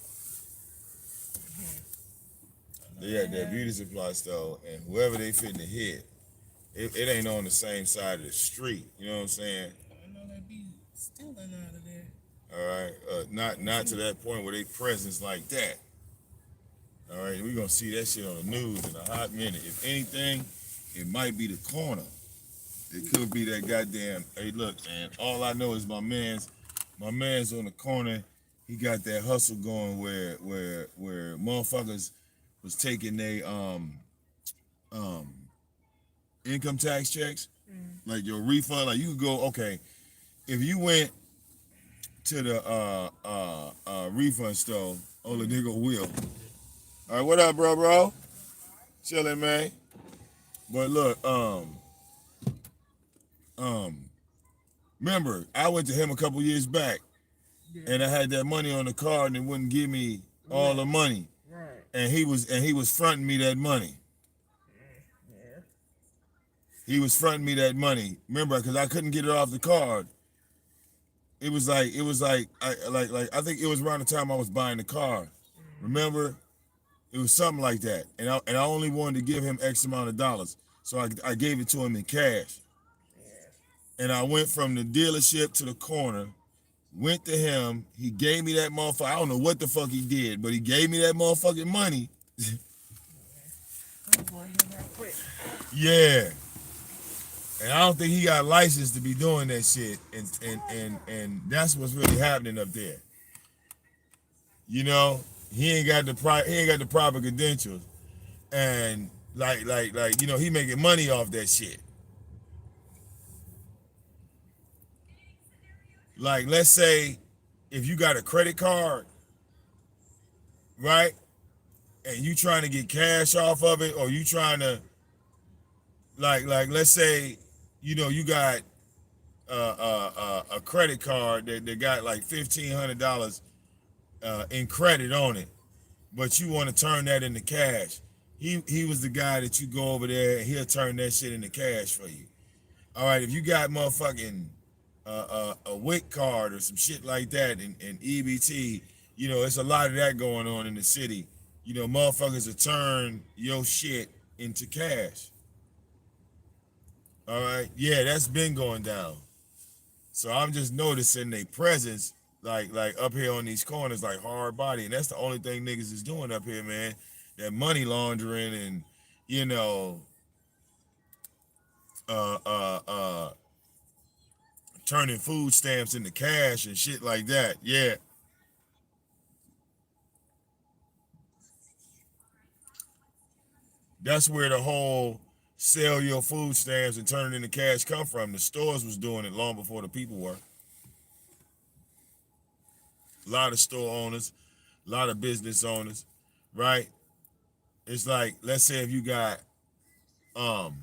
They at that beauty supply store, and whoever they fitting to hit, it ain't on the same side of the street. You know what I'm saying? I know they be stealing out of there. All right, not to that point where they presence like that. All right, we gonna see that shit on the news in a hot minute. If anything, it might be the corner. It could be that goddamn. Hey, look, man. All I know is my man's on the corner. He got that hustle going where motherfuckers was taking their um income tax checks, like your refund. Like you could go, okay, if you went to the refund store, oh the nigga will. All right, what up, bro? Chilling, man. But look, um, remember I went to him a couple years back, and I had that money on the card, and it wouldn't give me all the money, Right. and he was fronting me that money. Yeah. He was fronting me that money. Remember, because I couldn't get it off the card. It was like I think it was around the time I was buying the car. Remember, it was something like that, and I only wanted to give him X amount of dollars, so I gave it to him in cash. And I went from the dealership to the corner, went to him. He gave me that motherfucker. I don't know what the fuck he did, but he gave me that motherfucking money. I'm going here real quick. Yeah. And I don't think he got licensed to be doing that shit. And that's what's really happening up there. You know, he ain't got the proper credentials. And like you know, he making money off that shit. Like let's say if you got a credit card, right? And you trying to get cash off of it, or you trying to like let's say, you know, you got a credit card that got like $1,500 in credit on it, but you want to turn that into cash. He was the guy that you go over there and he'll turn that shit into cash for you. All right, if you got motherfucking a WIC card or some shit like that and EBT, you know, it's a lot of that going on in the city. You know, motherfuckers will turn your shit into cash. All right, yeah, that's been going down. So I'm just noticing they presence like up here on these corners like hard body, and that's the only thing niggas is doing up here, man. That money laundering and you know uh uh uh turning food stamps into cash and shit like that. Yeah. That's where the whole sell your food stamps and turn it into cash come from. The stores was doing it long before the people were. A lot of store owners, a lot of business owners, right? It's like, let's say if you got um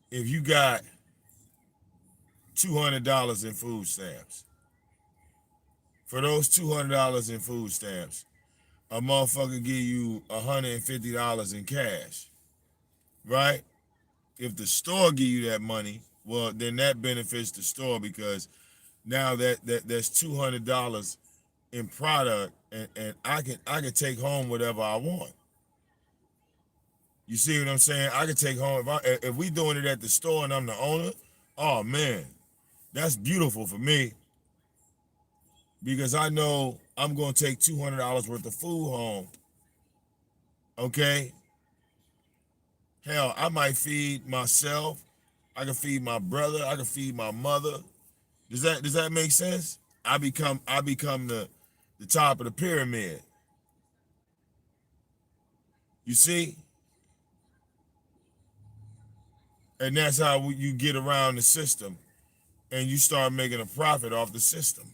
if you got $200 in food stamps, for those $200 in food stamps, a motherfucker give you $150 in cash, right? If the store give you that money, well, then that benefits the store because now that's $200 in product, and I can take home whatever I want. You see what I'm saying? I can take home if we doing it at the store and I'm the owner. Oh man, that's beautiful for me because I know I'm gonna take $200 worth of food home. Okay, hell, I might feed myself. I can feed my brother. I can feed my mother. Does that make sense? I become the top of the pyramid. You see, and that's how you get around the system, and you start making a profit off the system.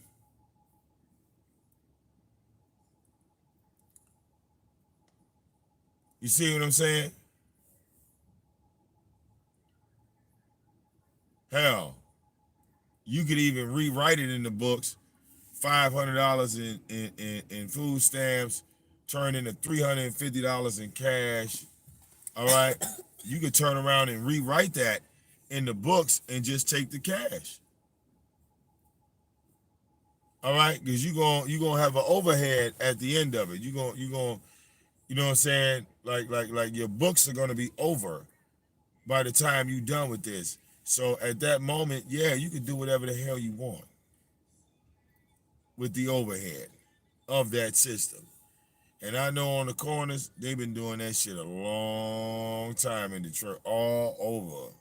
You see what I'm saying? Hell, you could even rewrite it in the books $500 in food stamps turn into $350 in cash. All right, you could turn around and rewrite that in the books and just take the cash. All right, because you gonna have an overhead at the end of it. You gonna you know what I'm saying? Like your books are gonna be over by the time you done with this. So at that moment, yeah, you can do whatever the hell you want with the overhead of that system. And I know on the corners, they've been doing that shit a long time in Detroit, all over.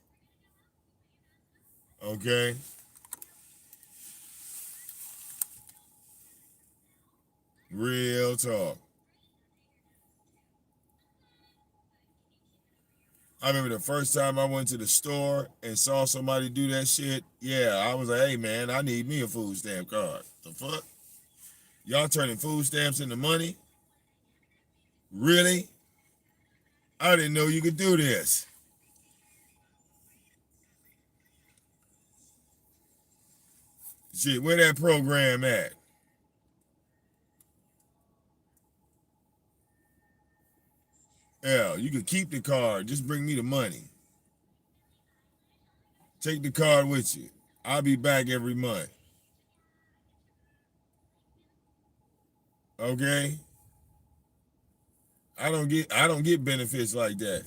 Okay? Real talk. I remember the first time I went to the store and saw somebody do that shit. Yeah, I was like, hey man, I need me a food stamp card. The fuck? Y'all turning food stamps into money? Really? I didn't know you could do this. Shit, where that program at? Hell, you could keep the card. Just bring me the money. Take the card with you. I'll be back every month. Okay? I don't get benefits like that.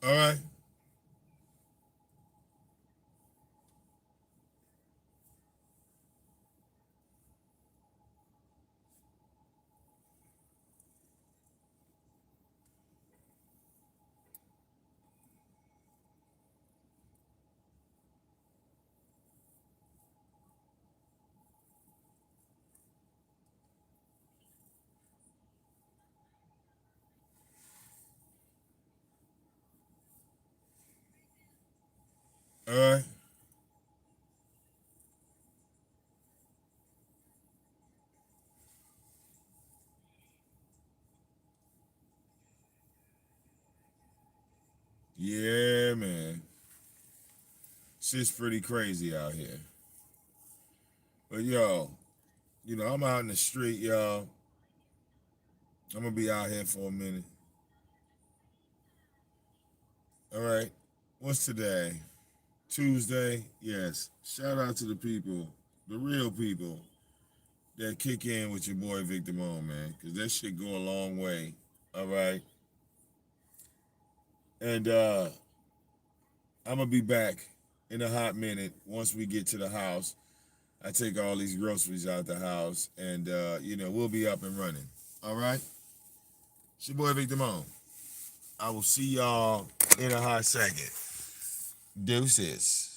All right? All right? Yeah, man. Shit's pretty crazy out here. But yo, I'm out in the street, y'all. I'm gonna be out here for a minute. All right. What's today? Tuesday? Yes. Shout out to the people, the real people that kick in with your boy VicDamoane, man. Cause that shit go a long way. All right. And I'm gonna be back in a hot minute once we get to the house. I take all these groceries out the house and we'll be up and running. All right? It's your boy VicDamoane. I will see y'all in a hot second. Deuces.